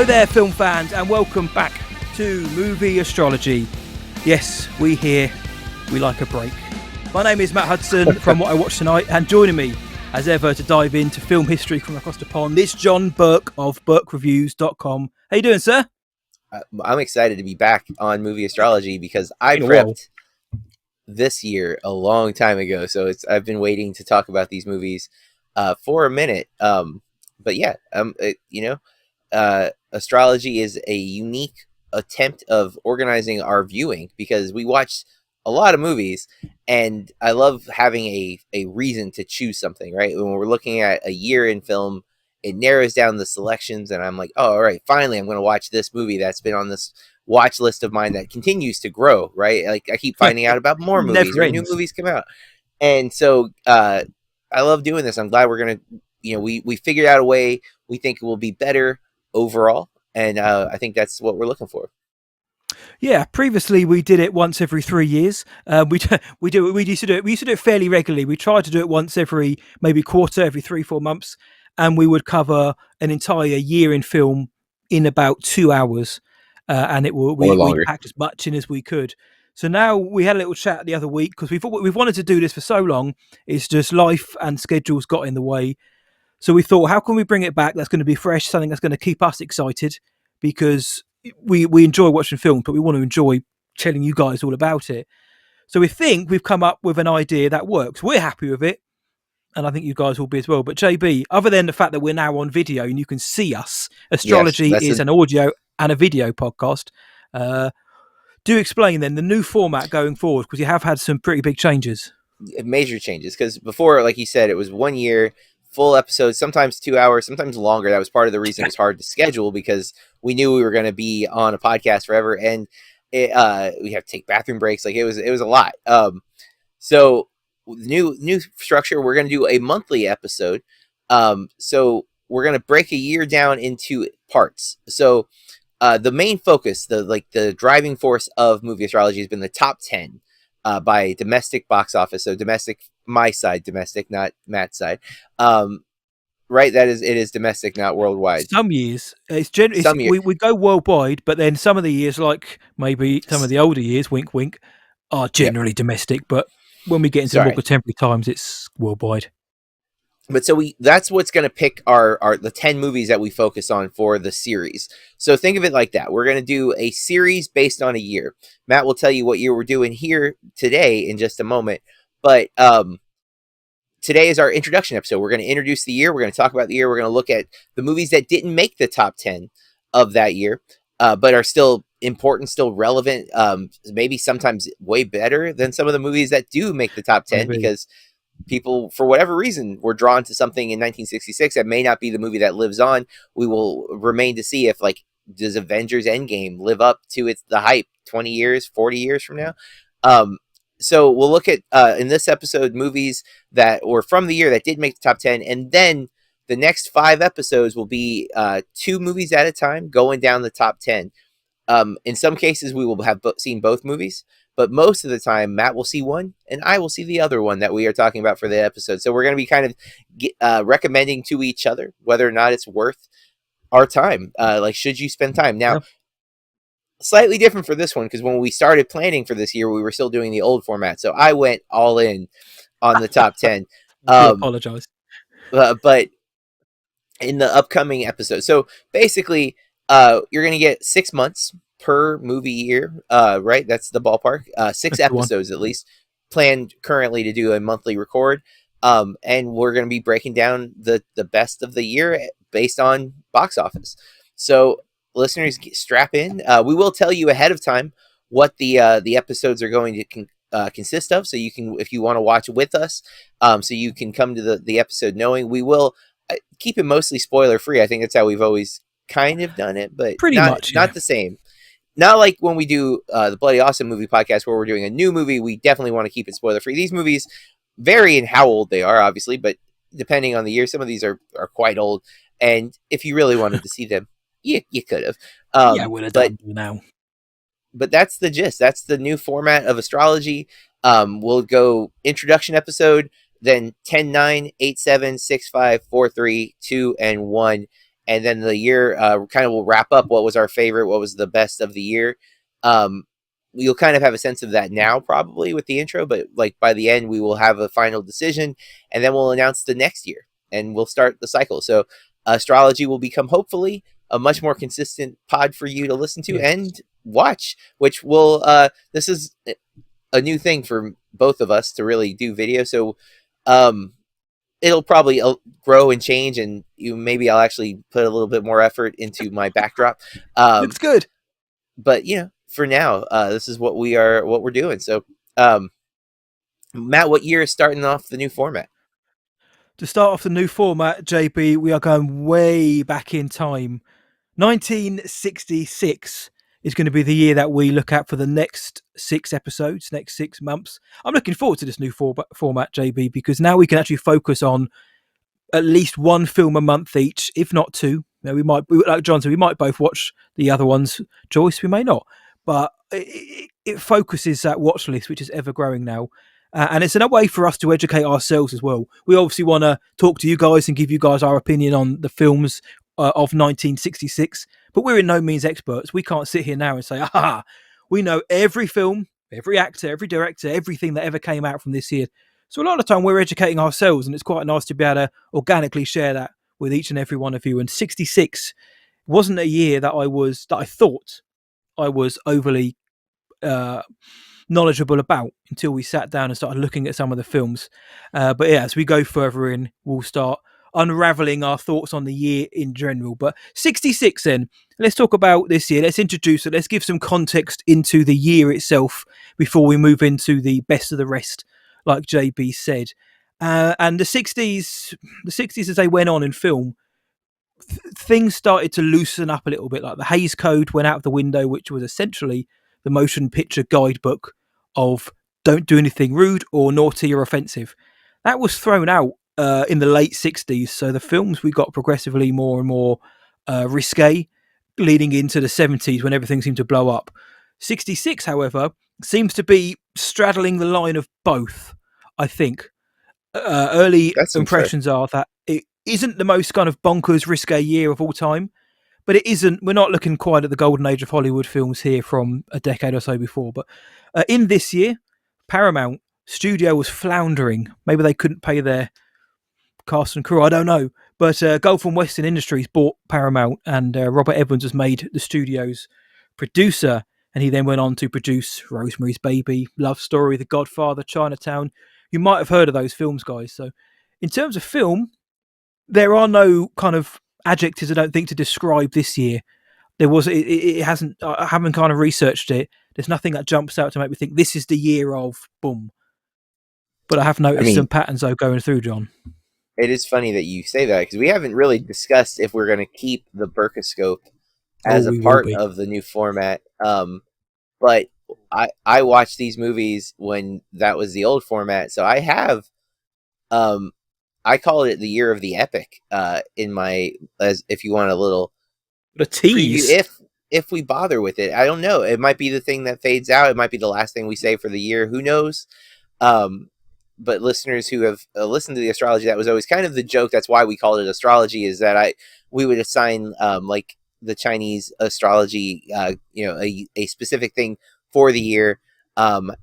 Hello there, film fans, and welcome back to Movie Astrology. Yes, we like a break. My name is Matt Hudson from What I Watched Tonight, and joining me, as ever, to dive into film history from across the pond, it's John Berk of BerkReviews.com. How you doing, sir? I'm excited to be back on Movie Astrology because I prepped this year a long time ago, so I've been waiting to talk about these movies for a minute. But yeah, astrology is a unique attempt of organizing our viewing because we watch a lot of movies, and I love having a reason to choose something, right? When we're looking at a year in film, it narrows down the selections, and I'm like, oh, all right, finally I'm going to watch this movie that's been on this watch list of mine that continues to grow, right? Like I keep finding out about more movies or new movies come out. And so I love doing this. I'm glad we're going to, we figured out a way we think it will be better overall. And I think that's what we're looking for. Yeah, previously we did it once every 3 years. We used to do it fairly regularly. We tried to do it once every maybe quarter, every 3-4 months, and we would cover an entire year in film in about 2 hours, and we packed as much in as we could. So now we had a little chat the other week because we've wanted to do this for so long. It's just life and schedules got in the way. So we thought, how can we bring it back? That's going to be fresh, something that's going to keep us excited, because we enjoy watching films, but we want to enjoy telling you guys all about it. So we think we've come up with an idea that works. We're happy with it, and I think you guys will be as well. But JB, other than the fact that we're now on video and you can see us, Astrology is an audio and a video podcast. Do explain then the new format going forward, because you have had some pretty big changes. Major changes, because before, like you said, it was 1 year, full episodes, sometimes 2 hours, sometimes longer. That was part of the reason it was hard to schedule, because we knew we were going to be on a podcast forever, and we have to take bathroom breaks. Like it was a lot. So new structure, we're going to do a monthly episode. So we're going to break a year down into parts. So the main focus, the driving force of Movie Astrology has been the top 10 by domestic box office. So domestic, my side, domestic, not Matt's side. Right, it is domestic, not worldwide. Some years we go worldwide, but then some of the years, like maybe some of the older years, wink wink, are generally domestic. But when we get into the more contemporary times, it's worldwide. But so that's what's going to pick the 10 movies that we focus on for the series. So think of it like that. We're going to do a series based on a year. Matt will tell you what year we're doing here today in just a moment. But today is our introduction episode. We're going to introduce the year. We're going to talk about the year. We're going to look at the movies that didn't make the top 10 of that year, but are still important, still relevant, maybe sometimes way better than some of the movies that do make the top 10, because people, for whatever reason, were drawn to something in 1966 that may not be the movie that lives on. We will remain to see if, does Avengers Endgame live up to the hype 20 years, 40 years from now? So we'll look at, in this episode, movies that were from the year that did make the top 10. And then the next 5 episodes will be 2 movies at a time going down the top 10. In some cases, we will have seen both movies. But most of the time, Matt will see one and I will see the other one that we are talking about for the episode. So we're going to be kind of recommending to each other whether or not it's worth our time. Should you spend time? Now, slightly different for this one, because when we started planning for this year, we were still doing the old format. So I went all in on the top 10. I apologize. But in the upcoming episode, so basically, you're going to get 6 months per movie year, right? That's the ballpark. 6 episodes at least, planned currently to do a monthly record. And we're going to be breaking down the best of the year based on box office. So listeners, strap in. We will tell you ahead of time what the episodes are going to consist of, so you can, if you want to watch with us, so you can come to the episode knowing. We will keep it mostly spoiler free. I think that's how we've always kind of done it, but not the same. Not like when we do the Bloody Awesome Movie Podcast, where we're doing a new movie. We definitely want to keep it spoiler free. These movies vary in how old they are, obviously, but depending on the year, some of these are quite old. And if you really wanted to see them, you could have. I would have done now. But that's the gist. That's the new format of astrology. We'll go introduction episode, then 10, 9, 8, 7, 6, 5, 4, 3, 2, and 1. and then the year kind of will wrap up. What was our favorite? What was the best of the year? Um, you'll kind of have a sense of that now, probably with the intro, but like by the end, we will have a final decision, and then we'll announce the next year, and we'll start the cycle. So, astrology will become hopefully a much more consistent pod for you to listen to Yes. and watch, which will this is a new thing for both of us to really do video. So um it'll probably grow and change, and maybe I'll actually put a little bit more effort into my backdrop. Looks um good. but for now, this is what we're doing. So um Matt, what year is starting off the new format? To start off the new format, JB, we are going way back in time. 1966 is going to be the year that we look at for the next 6 episodes, next 6 months. I'm looking forward to this new format, JB, because now we can actually focus on at least one film a month each, if not two. Now like John said, we might both watch the other ones. Joyce, we may not, but it focuses that watch list, which is ever growing now. And it's in a way for us to educate ourselves as well. We obviously want to talk to you guys and give you guys our opinion on the films of 1966, but we're in no means experts. We can't sit here now and say, we know every film, every actor, every director, everything that ever came out from this year. So a lot of the time we're educating ourselves, and it's quite nice to be able to organically share that with each and every one of you. And 66 wasn't a year that I thought I was overly uh, knowledgeable about until we sat down and started looking at some of the films. But yeah, as we go further in, we'll start unraveling our thoughts on the year in general. But 66, then, let's talk about this year. Let's introduce it. Let's give some context into the year itself before we move into the best of the rest, like JB said. And the 60s as they went on in film, things started to loosen up a little bit. Like the Hays Code went out of the window, which was essentially the motion picture guidebook of don't do anything rude or naughty or offensive. That was thrown out in the late 60s. So the films we got progressively more and more risque, leading into the 70s when everything seemed to blow up. 66, however, seems to be straddling the line of both, I think. Early That seems fair. impressions are that it isn't the most kind of bonkers risque year of all time, but it isn't. We're not looking quite at the golden age of Hollywood films here from a decade or so before. But in this year, Paramount Studio was floundering. Maybe they couldn't pay their cast and crew. I don't know. But Gulf and Western Industries bought Paramount, and Robert Evans was made the studio's producer. And he then went on to produce Rosemary's Baby, Love Story, The Godfather, Chinatown. You might have heard of those films, guys. So, in terms of film, there are no kind of adjectives I don't think to describe this year. It hasn't. I haven't kind of researched it. There's nothing that jumps out to make me think this is the year of boom. But I have I noticed some mean, patterns though going through, John. it is funny that you say that, because we haven't really discussed if we're going to keep the Burkoscope Oh, as a we will part be. of the new format. But I watched these movies when that was the old format, so I have um I call it the year of the epic in my, as if you want a little What a preview, tease. if we bother with it. I don't know, it might be the thing that fades out, it might be the last thing we say for the year, who knows. um but listeners who have listened to the astrology, that was always kind of the joke. That's why we called it astrology, is that we would assign like the Chinese astrology, a specific thing for the year,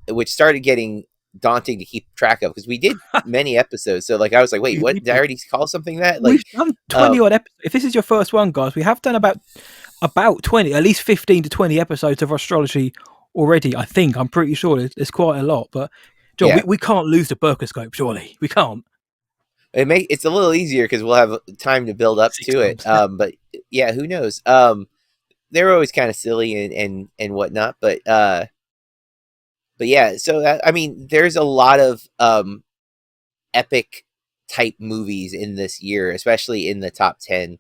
which started getting daunting to keep track of, because we did many episodes. So like I was like, wait, what, We did I did. already call something that? Like We've done uh 20 odd episodes. If this is your first one, guys, we have done about 20, at least 15 to 20 episodes of astrology already. I think I'm pretty sure it's quite a lot. But John, yeah, we can't lose the Burkoscope, surely we can't. it's a little easier because we'll have time to build up Six to it. months. But yeah, who knows. They're always kind of silly and whatnot, but yeah, so I mean, there's a lot of epic type movies in this year, especially in the top 10.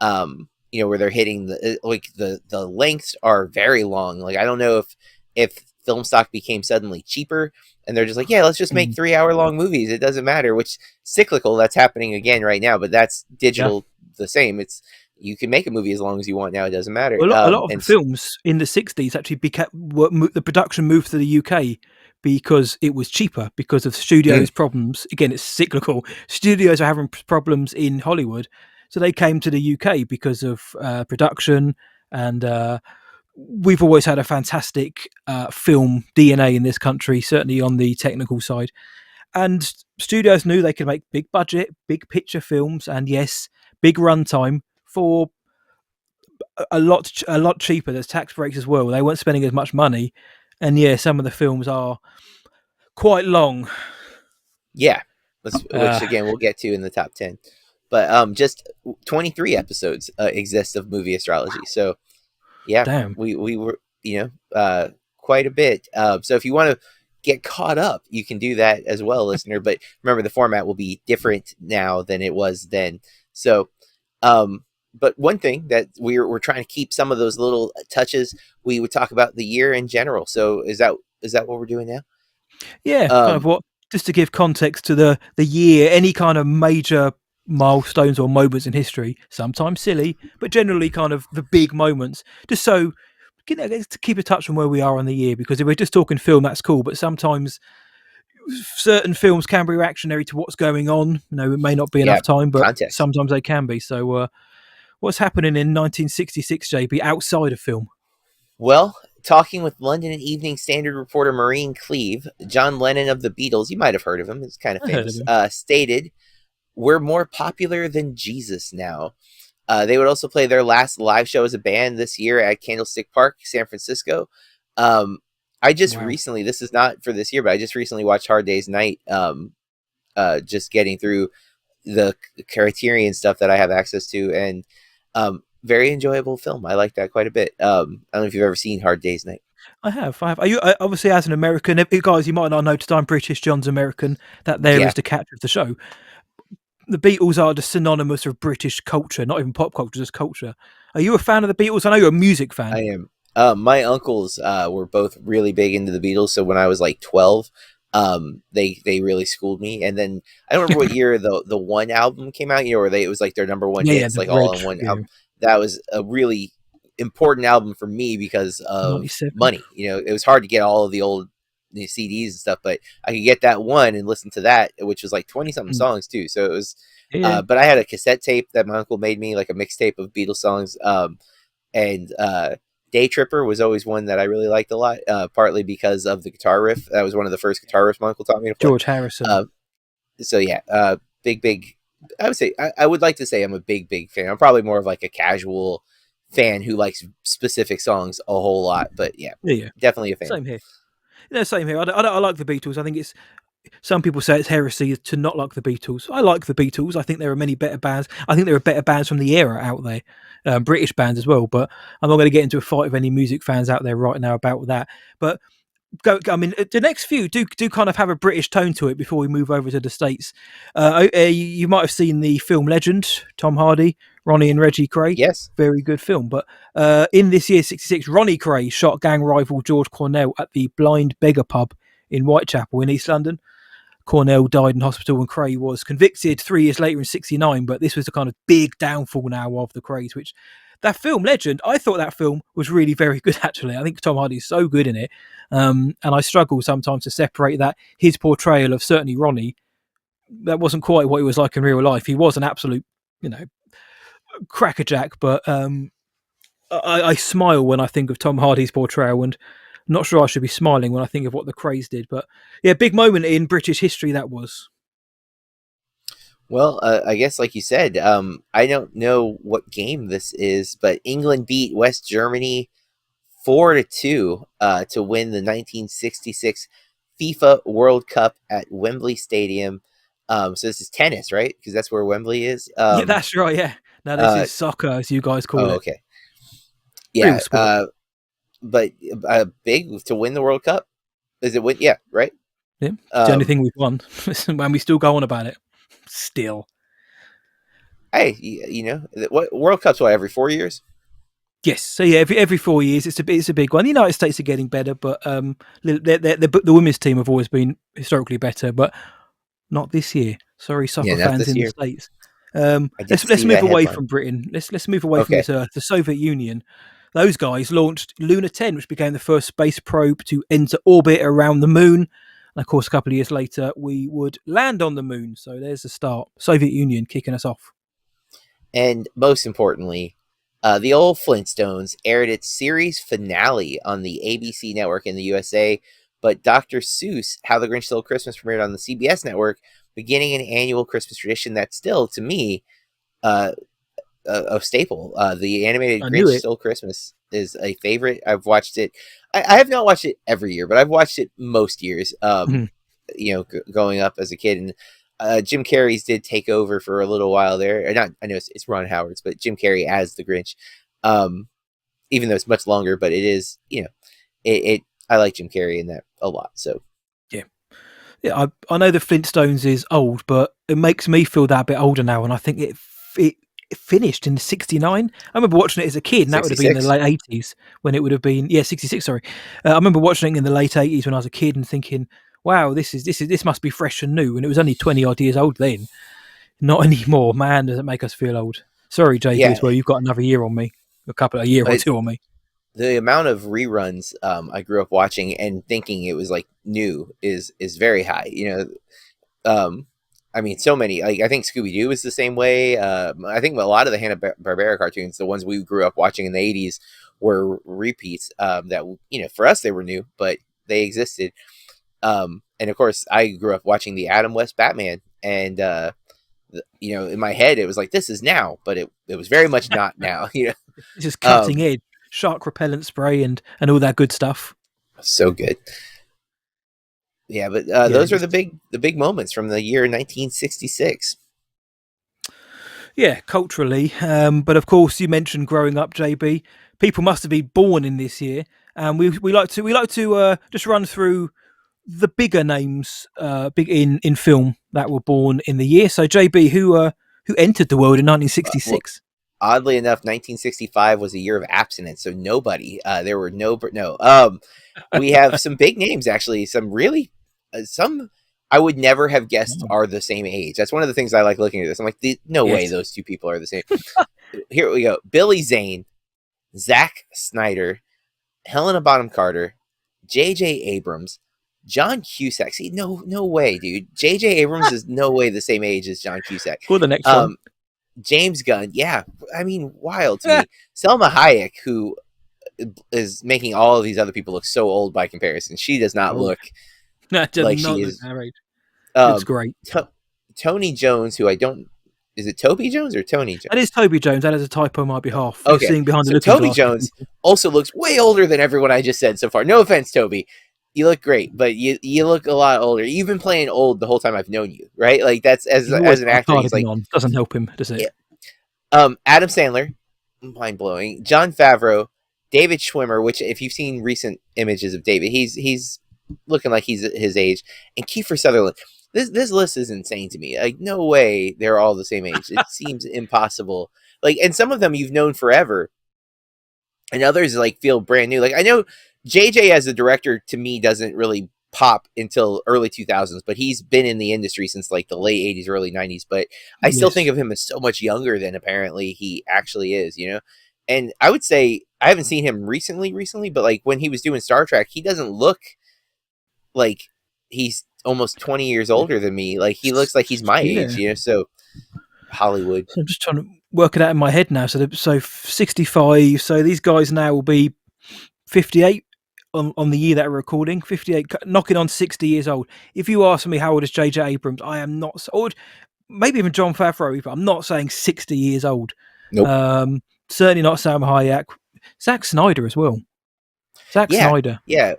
Where they're hitting the lengths are very long. Like I don't know if film stock became suddenly cheaper, and they're just like, yeah, let's just make Mm, 3 hour long movies. It doesn't matter. Which, cyclical, that's happening again right now, but that's yeah. digital the same. It's, you can make a movie as long as you want now. It doesn't matter. A lot of the films in the 60s actually the production moved to the UK because it was cheaper because of Mm, studios' problems. Again, it's cyclical. Studios are having problems in Hollywood. So they came to the UK because of production, and we've always had a fantastic film DNA in this country, certainly on the technical side. And studios knew they could make big budget, big picture films, and yes, big runtime for a lot cheaper. There's tax breaks as well. They weren't spending as much money, and yeah, some of the films are quite long. Yeah, which Uh, again we'll get to in the top 10. But just 23 episodes exist of movie astrology. So yeah, Damn. we were quite a bit. So if you want to get caught up, you can do that as well, listener. But remember, the format will be different now than it was then. So, but one thing that we're trying to keep some of those little touches. We would talk about the year in general. So is that what we're doing now? Yeah, kind of Um, what just to give context to the year, any kind of major milestones or moments in history, sometimes silly, but generally kind of the big moments, just so to keep a touch on where we are on the year. Because if we're just talking film, that's cool, but sometimes certain films can be reactionary to what's going on. It may not be yeah, enough time, but context. sometimes they can be. So, what's happening in 1966, JB, outside of film? Well, talking with London Evening Standard reporter Maureen Cleave, John Lennon of the Beatles, you might have heard of him, it's kind of I heard of famous, him. stated, "We're more popular than Jesus now." They would also play their last live show as a band this year at Candlestick Park, San Francisco. Um, I just Wow. recently, this is not for this year, but I just recently watched Hard Day's Night, just getting through the Criterion stuff that I have access to, and very enjoyable film. I like that quite a bit. I don't know if you've ever seen Hard Day's Night. I have. I have. Are you obviously as an American, guys? You might not notice I'm British. John's American. That there Yeah, is the catch of the show. The Beatles are just synonymous with British culture, not even pop culture, just culture. Are you a fan of the Beatles? I know you're a music fan. I am. My uncles were both really big into the Beatles, so when I was like 12, they really schooled me. And then I don't remember what year the one album came out, where it was like their number one Yeah, yeah, hits, the like all Red. on one Yeah, album. That was a really important album for me because of 97. money. It was hard to get all of the old CDs and stuff, but I could get that one and listen to that, which was like 20 something Mm. songs too. So it was. Yeah, But I had a cassette tape that my uncle made me, like a mixtape of Beatles songs. And Day Tripper was always one that I really liked a lot, partly because of the guitar riff. That was one of the first guitar riffs my uncle taught me to play. George Harrison. Uh, so yeah, big. I would say I would like to say I'm a big fan. I'm probably more of like a casual fan who likes specific songs a whole lot, but yeah, Yeah, yeah. definitely a fan. Same here. Yeah, same here. I like the Beatles. I think it's some people say it's heresy to not like the Beatles. I like the Beatles. I think there are many better bands. I think there are better bands from the era out there, British bands as well. But I'm not going to get into a fight with any music fans out there right now about that. But I mean, the next few do kind of have a British tone to it before we move over to the States. You might have seen the film Legend, Tom Hardy, Ronnie and Reggie Kray. Yes. Very good film. But in this year, 66, Ronnie Kray shot gang rival George Cornell at the Blind Beggar pub in Whitechapel in East London. Cornell died in hospital and Cray was convicted 3 years later in 69. But this was the kind of big downfall now of the Crays, which that film, Legend, I thought that film was really very good, actually. I think Tom Hardy is so good in it. And I struggle sometimes to separate that, his portrayal of certainly Ronnie, that wasn't quite what he was like in real life. He was an absolute, you know, crackerjack, but I smile when I think of Tom Hardy's portrayal, and I'm not sure I should be smiling when I think of what the Craze did. But yeah, big moment in British history that was. Well, I guess like you said, I don't know what game this is, but England beat West Germany 4-2 to win the 1966 FIFA World Cup at Wembley Stadium. So this is tennis, right? Because that's where Wembley is. Yeah, that's right. Yeah. Now this Uh, is soccer, as you guys call oh, it. okay. Real Yeah. sport. But big to win the World Cup. Is it win? Yeah, right. Yeah. It's the only Um, thing we've won. And we still go on about it. Still. hey, what World Cup's what every 4 years? Yes, so yeah, every 4 years, it's a big one. The United States are getting better, but the women's team have always been historically better, but not this year. Sorry, Yeah, soccer not fans this in the year. States. I did Let's see move that away headline. from Britain. Let's move away from Okay. this earth. The Soviet Union, those guys launched Luna 10, which became the first space probe to enter orbit around the moon. And of course, a couple of years later, we would land on the moon. So there's the start. Soviet Union kicking us off. And most importantly, the old Flintstones aired its series finale on the ABC network in the USA, but Dr. Seuss, How the Grinch Stole Christmas, premiered on the CBS network, beginning an annual Christmas tradition that still, to me, uh, a staple. The animated I knew Grinch it. Stole Christmas is a favorite. I've watched it. I have not watched it every year, but I've watched it most years. Mhm. Going up as a kid, and Jim Carrey's did take over for a little while there. Not, I know it's Ron Howard's, but Jim Carrey as the Grinch. Um, Even though it's much longer, but it is, it I like Jim Carrey in that a lot. So Yeah. Yeah, I know the Flintstones is old, but it makes me feel that bit older now, and I think it finished in '69. I remember watching it as a kid, and that would have been in the 66. late '80s when it would have been '66. Sorry, I remember watching it in the late '80s when I was a kid and thinking, "Wow, this must be fresh and new." And it was only 20 odd years old then. Not anymore. Man, does it make us feel old? Sorry, JB, Yeah, as well. You've got another year on me, a year or but two on me. the amount of reruns I grew up watching and thinking it was like new is very high. Um, I mean, so many. Like, I think Scooby Doo is the same way. I think a lot of the Hanna Barbera cartoons, the ones we grew up watching in the '80s, were repeats. That for us they were new, but they existed. And of course, I grew up watching the Adam West Batman, and in my head it was like this is now, but it was very much not now. This is cutting Um, edge, shark repellent spray and all that good stuff. so good. Yeah, but Yeah, those are the big moments from the year 1966. yeah, culturally. But of course, you mentioned growing up, JB. People must have been born in this year, and we like to just run through the bigger names, big in film that were born in the year. So, JB, who entered the world in Well, 1966? oddly enough, 1965 was a year of abstinence, so nobody. There were no. We have some big names actually. Some really, some I would never have guessed Oh, are the same age. That's one of the things I like looking at this. I'm like, no way, yes, those two people are the same. Here we go: Billy Zane, Zack Snyder, Helena Bonham Carter, J.J. Abrams, John Cusack. See, no way, dude. J.J. Abrams is no way the same age as John Cusack. for the next one. Um, James Gunn, yeah, I mean, wild to me. Selma Hayek, who is making all of these other people look so old by comparison, she does not Oh, look that does like not she look is. our age. Looks Um, great. Tony Jones, who I don't, is it Toby Jones or Tony That Jones? is Toby Jones. That is a typo on my behalf. You're Okay, seeing behind the so looking Toby glass. Jones also looks way older than everyone I just said so far. No offense, Toby. You look great, but you look a lot older. You've been playing old the whole time I've known you, right? Like that's He's as always an got a actor, he's cardigan like, on. Doesn't help him, does it? yeah. Adam Sandler, mind blowing. John Favreau, David Schwimmer, which if you've seen recent images of David, he's looking like he's his age, and Kiefer Sutherland. This list is insane to me. Like, no way they're all the same age. It seems impossible. Like, and some of them you've known forever, and others like feel brand new. Like, I know JJ as a director to me doesn't really pop until early 2000s, but he's been in the industry since like the late 80s, early 90s. But I still think Yes. of him as so much younger than apparently he actually is. And I would say I haven't seen him recently, but like when he was doing Star Trek, he doesn't look like he's almost 20 years older than me. Like he looks like he's my Yeah. age. So Hollywood. So I'm just trying to work it out in my head now. So 65. So these guys now will be 58 on the year that we're recording. 58, knocking on 60 years old. If you ask me how old is JJ Abrams, I am not so old. Maybe even John Favreau. But I'm not saying 60 years old. Nope. Certainly not Sam Hayek. Zack Snyder as well. Zack Yeah. Snyder. Yeah.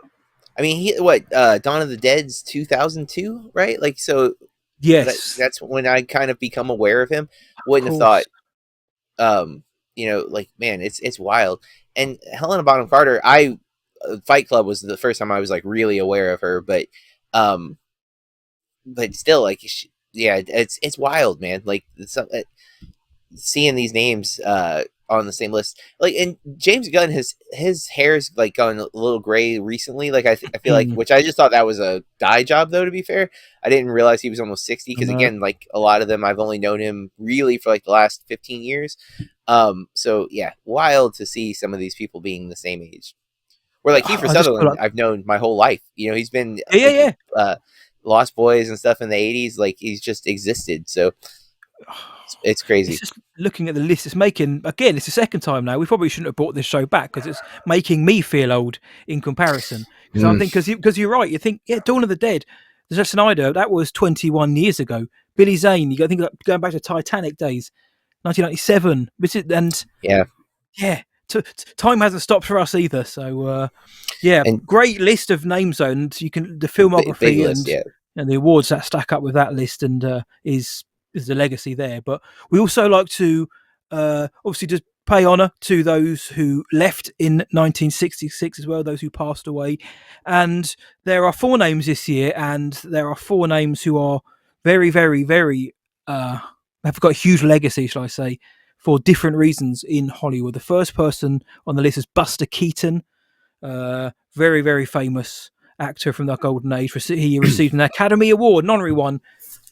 I mean, Dawn of the Dead's 2002, right? Like, so Yes, that's when I kind of become aware of him. of Wouldn't have thought, course. like, man, it's wild. And Helena Bonham Carter, Fight Club was the first time I was like really aware of her, um, but still, like, yeah, it's wild, man. Like, seeing these names on the same list, like, and James Gunn, his hair's like gone a little gray recently. Like, I feel like, Mm, which I just thought that was a dye job, though. To be fair, I didn't realize he was almost 60 I because know. again, like a lot of them, I've only known him really for like the last 15 years. So yeah, wild to see some of these people being the same age. Where like Kiefer I just feel Sutherland, like I've known my whole life. He's been yeah, yeah, yeah. uh, Lost Boys and stuff in the '80s. Like he's just existed. So It's It's crazy. just looking at the list. It's making again. It's the second time now. We probably shouldn't have brought this show back because it's making me feel old in comparison. Because I Mm, think because you're right. You think yeah, Dawn of the Dead. Zack Snyder. That was 21 years ago. Billy Zane. You got to think going back to Titanic days, 1997. And yeah, yeah, time hasn't stopped for us either. So yeah, and great list of names. And you can the big filmography list. Yeah. and the awards that stack up with that list and is the legacy there. But we also like to obviously just pay honour to those who left in 1966 as well, those who passed away. And there are four names this year, and there are four names who are very, very, very have got a huge legacy, shall I say, for different reasons in Hollywood. The first person on the list is Buster Keaton, very, very famous actor from the golden age. He received an Academy Award, an honorary one,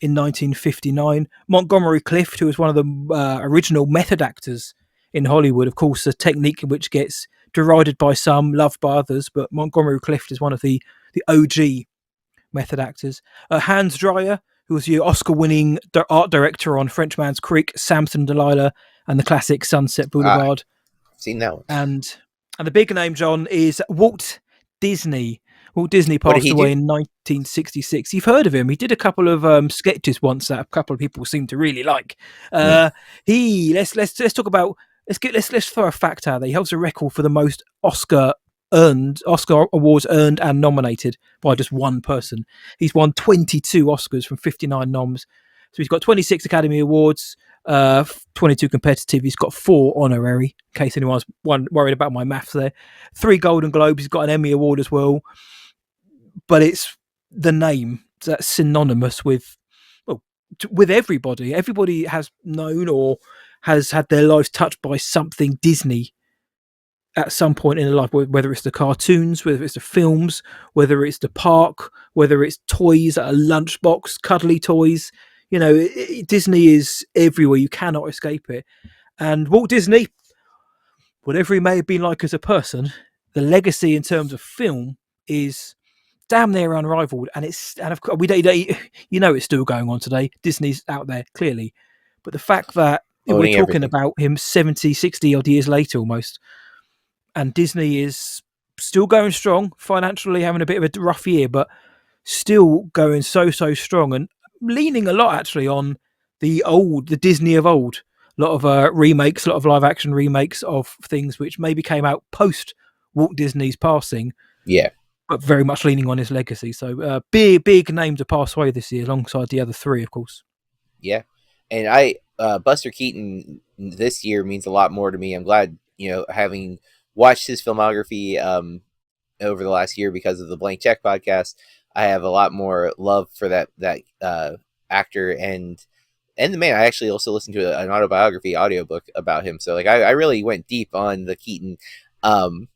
in 1959. Montgomery Clift, who was one of the original method actors in Hollywood, of course, a technique which gets derided by some, loved by others, but Montgomery Clift is one of the OG method actors. Hans Dreyer, who was the Oscar-winning art director on Frenchman's Creek, Samson and Delilah, and the classic Sunset Ah, Boulevard. I've seen that one. And the big name, John, is Walt Disney. Walt Disney What did passed he away do? in 1966. You've heard of him. He did a couple of sketches once that a couple of people seem to really like. Mm. He let's talk about let's throw a fact out there. He holds a record for the most Oscar awards earned and nominated by just one person. He's won 22 Oscars from 59 noms. So he's got 26 Academy Awards, 22 competitive. He's got 4 honorary, in case anyone's worried about my maths there. 3 Golden Globes. He's got an Emmy Award as well. But it's the name that's synonymous with, well, with everybody. Everybody has known or has had their lives touched by something Disney at some point in their life, whether it's the cartoons, whether it's the films, whether it's the park, whether it's toys at a lunchbox, cuddly toys. You know, Disney is everywhere. You cannot escape it. And Walt Disney, whatever he may have been like as a person, the legacy in terms of film is damn near unrivaled. And of course, you know, it's still going on today. Disney's out there clearly, but the fact that we're Owning talking everything. about him 70, 60 odd years later almost, and Disney is still going strong financially, having a bit of a rough year, but still going so strong and leaning a lot actually on the Disney of old. A lot of remakes, a lot of live action remakes of things which maybe came out post Walt Disney's passing, Yeah. but very much leaning on his legacy. So big name to pass away this year, alongside the other three, of course. Yeah. And Buster Keaton this year means a lot more to me. I'm glad, having watched his filmography over the last year because of the Blank Check podcast, I have a lot more love for that actor and the man. I actually also listened to an autobiography audiobook about him. So like I really went deep on the Keaton. Um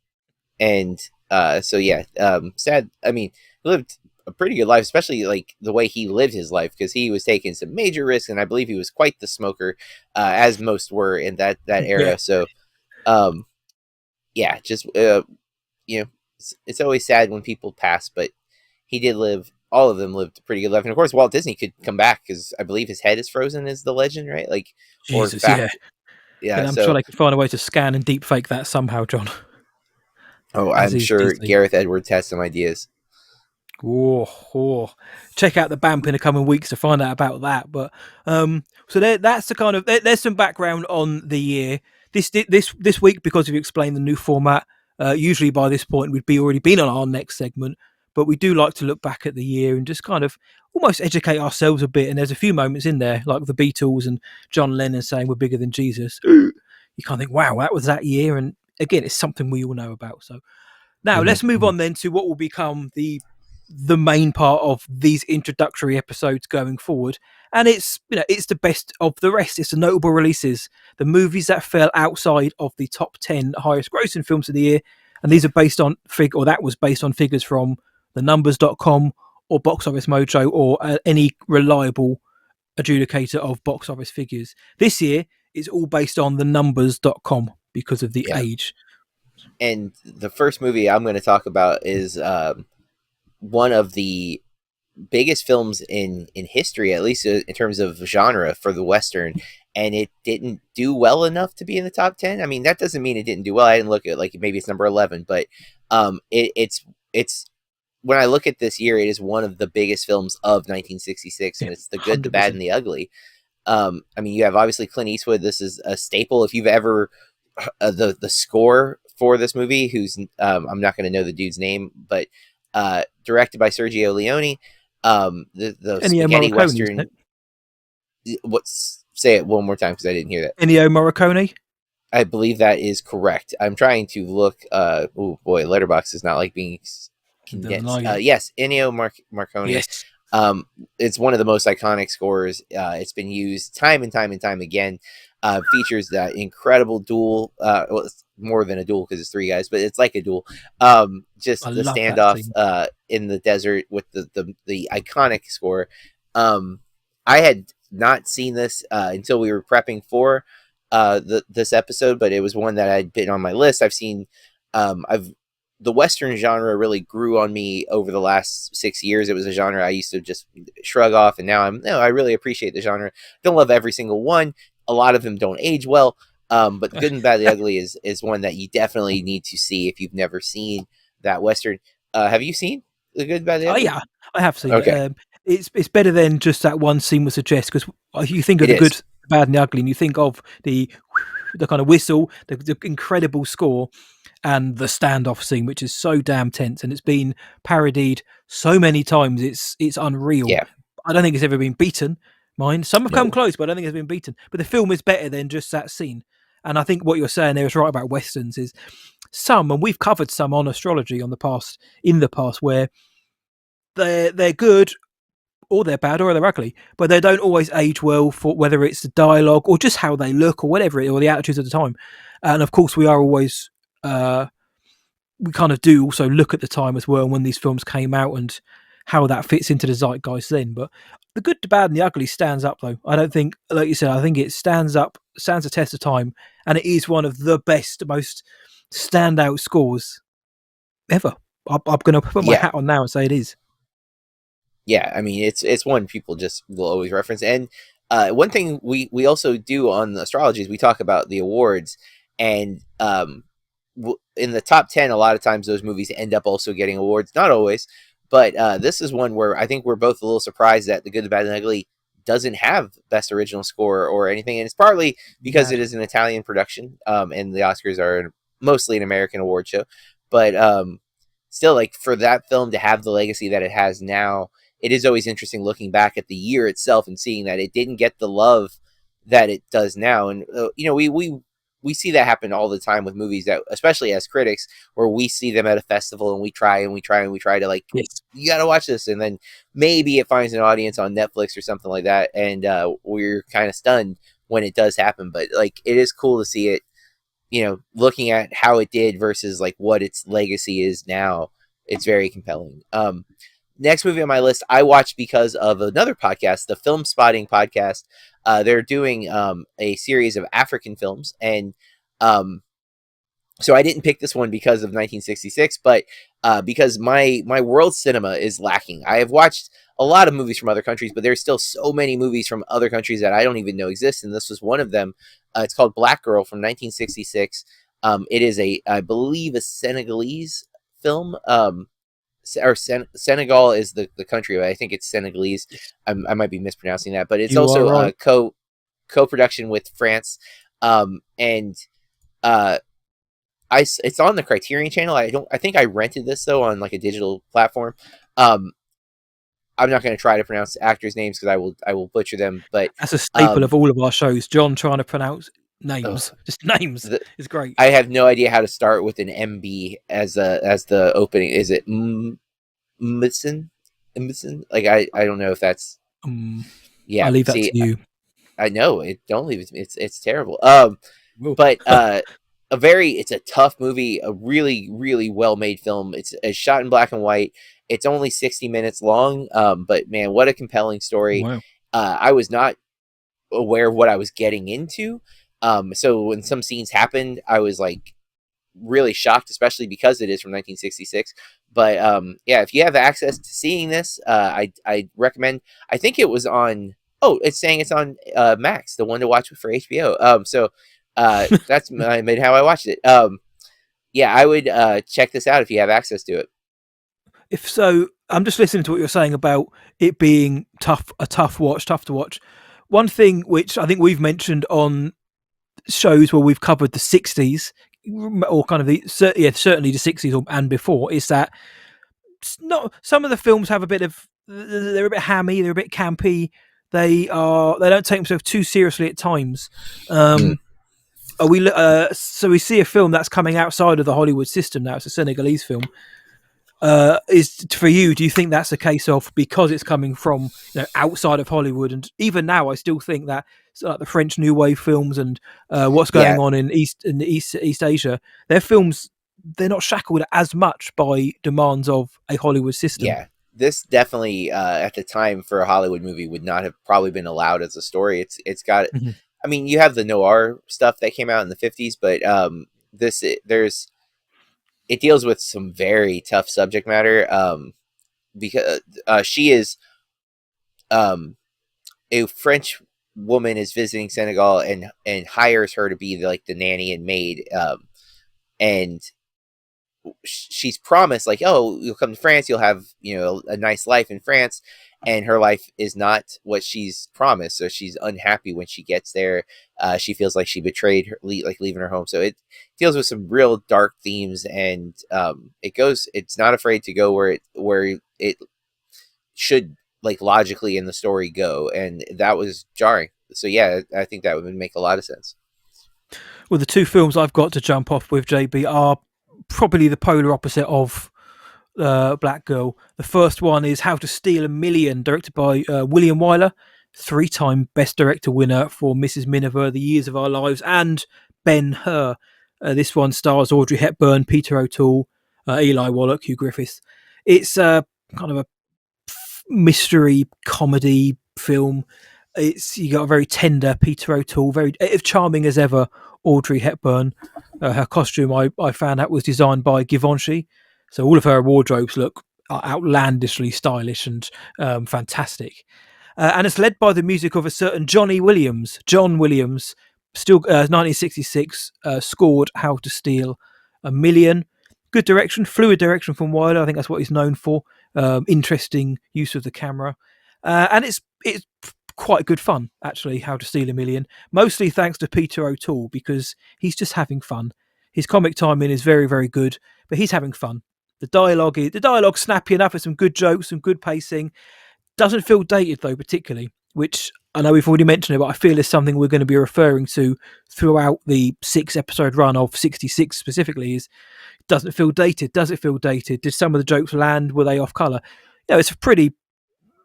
and so yeah, sad. I mean, he lived a pretty good life, especially like the way he lived his life, because he was taking some major risks, and I believe he was quite the smoker, as most were in that Yeah. era. So um yeah, just it's always sad when people pass, but he did live. All of them lived a pretty good life, and of course, Walt Disney could come back because I believe his head is frozen. Is the legend right? Like, or in Jesus, yeah. fact, yeah. And I'm sure So, they could find a way to scan and deep fake that somehow, John, oh, as I'm is sure Disney. Gareth Edwards has some ideas. Oh. Check out the BAMP in the coming weeks to find out about that. But so that's the kind of there's some background on the year. This week, because we've explained the new format. Usually by this point we'd be already been on our next segment, but we do like to look back at the year and just kind of almost educate ourselves a bit. And there's a few moments in there, like the Beatles and John Lennon saying we're bigger than Jesus. You can't think, wow, that was that year. And again, it's something we all know about. So now let's move Mm-hmm. on then to what will become the main part of these introductory episodes going forward. And it's the best of the rest. It's the notable releases, the movies that fell outside of the top 10 highest grossing films of the year. And these are based on that was based on figures from the numbers.com or Box Office Mojo or any reliable adjudicator of box office figures. This year it's all based on the numbers.com because of the Yeah. age. And the first movie I'm going to talk about is one of the biggest films in history, at least in terms of genre for the Western, and it didn't do well enough to be in the top 10. I mean, that doesn't mean it didn't do well. I didn't look at, like, maybe it's number 11, but it's when I look at this year, it is one of the biggest films of 1966, Yeah, and it's the good, the bad, 100%. and the ugly. I mean, you have obviously Clint Eastwood. This is a staple. If you've ever the score for this movie, who's I'm not going to know the dude's name, but directed by Sergio Leone. The Ennio spaghetti Morricone, isn't western. it? What's Say it one more time because I didn't hear that. Ennio Morricone. I believe that is correct. I'm trying to look. Oh boy, Letterbox is not like being Doesn't condensed. like it. Yes, Ennio Marconi. Yes. It's one of the most iconic scores. It's been used time and time and time again. Features that incredible duel. Well, it's more than a duel because it's three guys, but it's like a duel. I Just the love that standoff scene. in the desert with the iconic score. I had not seen this until we were prepping for this episode, but it was one that I'd been on my list. I've seen. I've The Western genre really grew on me over the last 6 years. It was a genre I used to just shrug off, and now I really appreciate the genre. Don't love every single one. A lot of them don't age well. But The Good and Bad, the Ugly is one that you definitely need to see if you've never seen that Western. Have you seen The Good, Bad, the Oh Ugly? yeah, I have seen it. Okay, It's better than just that one scene would suggest, because you think of it the good, is. the bad, and the ugly, and you think of the kind of whistle, the incredible score, and the standoff scene, which is so damn tense, and it's been parodied so many times. It's unreal. Yeah, I don't think it's ever been beaten. Mine. Some have come no, close, but I don't think it's been beaten. But the film is better than just that scene. And I think what you're saying there is right about westerns. Is some, and we've covered some on astrology in the past, where they're good or they're bad or they're ugly, but they don't always age well, for whether it's the dialogue or just how they look or whatever or the attitudes of the time. And of course, we are always uh, we kind of do also look at the time as well when these films came out and how that fits into the zeitgeist then. But the good, the bad, and the ugly stands up though. I don't think, like you said, I think it stands up, stands the test of time, and it is one of the best, most standout scores ever. I'm going to put my yeah, hat on now and say it is. yeah. I mean, it's one people just will always reference. And one thing we also do on the astrology is we talk about the awards, and in the top 10, a lot of times those movies end up also getting awards. Not always, but this is one where I think we're both a little surprised that The Good, the Bad, and the Ugly doesn't have best original score or anything, and it's partly because it Mad. is an Italian production, and the Oscars are mostly an American award show. But still, like, for that film to have the legacy that it has now, it is always interesting looking back at the year itself and seeing that it didn't get the love that it does now. And we see that happen all the time with movies, that especially as critics, where we see them at a festival and we try and we try and we try to, like, Yes. you got to watch this, and then maybe it finds an audience on Netflix or something like that, and we're kind of stunned when it does happen. But like, it is cool to see it, looking at how it did versus like what its legacy is now. It's very compelling. Next movie on my list, I watched because of another podcast, the Film Spotting podcast. They're doing a series of African films, and um, so I didn't pick this one because of 1966, but because my world cinema is lacking. I have watched a lot of movies from other countries, but there's still so many movies from other countries that I don't even know exist, and this was one of them. It's called Black Girl from 1966. It is I believe, a Senegalese film. Senegal is the country, but I think it's Senegalese. Yes. I might be mispronouncing that, but it's You are also right. co-production with France, and uh, it's on the Criterion channel. I think I rented this though on like a digital platform. Um, I'm not going to try to pronounce actors' names because I will butcher them. But That's a staple of um, all of our shows. John trying to pronounce ugh, names, just names, the, is great. I have no idea how to start with an MB as the opening. Is it Mbison? Mbison? Like, I don't know if that's, Um, I yeah. leave that See, to you. I know it. Don't leave it to me. It's terrible. Will. But it's a tough movie, a really really well made film. It's shot in black and white. It's only 60 minutes long, but man, what a compelling story. Wow. I was not aware of what I was getting into, so when some scenes happened, I was like really shocked, especially because it is from 1966. But yeah, if you have access to seeing this, I recommend. I think it was on. Oh, it's saying it's on Max, the one to watch for HBO. So that's how I watched it. Yeah, I would check this out if you have access to it. If so, I'm just listening to what you're saying about it being tough to watch. One thing which I think we've mentioned on shows where we've covered the 60s, or kind of certainly the 60s and before, is that not some of the films have a bit of, they're a bit hammy, they're a bit campy. They don't take themselves too seriously at times. Mm. Are we so we see a film that's coming outside of the Hollywood system now. It's a Senegalese film. Is for you? Do you think that's a case of because it's coming from outside of Hollywood? And even now, I still think that like the French New Wave films and what's going Yeah, on in East Asia, their films, they're not shackled as much by demands of a Hollywood system. yeah. This definitely at the time for a Hollywood movie would not have probably been allowed as a story. It's got. Mhm. I mean, you have the noir stuff that came out in the 50s, but there's it deals with some very tough subject matter. Because she is um a French woman is visiting Senegal and hires her to be like the nanny and maid. And she's promised like, oh, you'll come to France, you'll have a nice life in France, and her life is not what she's promised. So she's unhappy when she gets there. She feels like she betrayed her, like leaving her home. So it deals with some real dark themes, and it's not afraid to go where it should like logically in the story go, and that was jarring. So yeah, I think that would make a lot of sense. Well, the two films I've got to jump off with, JB, are probably the polar opposite of Black Girl. The first one is How to Steal a Million, directed by William Wyler, three-time Best Director winner for Mrs. Miniver, The Years of Our Lives, and Ben Hur. This one stars Audrey Hepburn, Peter O'Toole, Eli Wallach, Hugh Griffiths. It's kind of a mystery comedy film. It's you got a very tender Peter O'Toole, very charming as ever Audrey Hepburn. Her costume I found out was designed by Givenchy, so all of her wardrobes look outlandishly stylish and fantastic. And it's led by the music of a certain John Williams, still 1966, scored How to Steal a Million. Good direction, fluid direction from Wilder. I think that's what he's known for. Interesting use of the camera, and it's quite good fun actually. How to Steal a Million, mostly thanks to Peter O'Toole because he's just having fun. His comic timing is very very good, but he's having fun. The dialogue snappy enough with some good jokes, some good pacing. Doesn't feel dated though, particularly, which I know we've already mentioned it, but I feel is something we're going to be referring to throughout the 6 episode run of 66 specifically. Is doesn't feel dated. Does it feel dated? Did some of the jokes land? Were they off color? It's a pretty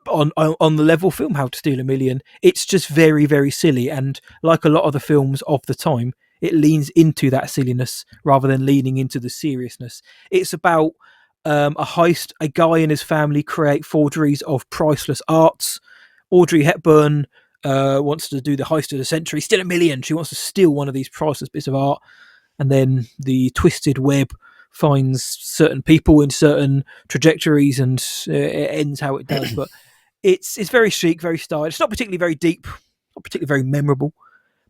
on the level film. How to Steal a Million. It's just very very silly, and like a lot of the films of the time, it leans into that silliness rather than leaning into the seriousness. It's about a heist. A guy and his family create forgeries of priceless arts. Audrey Hepburn wants to do the heist of the century, steal a million. She wants to steal one of these priceless bits of art, and then the twisted web finds certain people in certain trajectories, and it ends how it does. But it's very chic, very stylish. It's not particularly very deep, not particularly very memorable,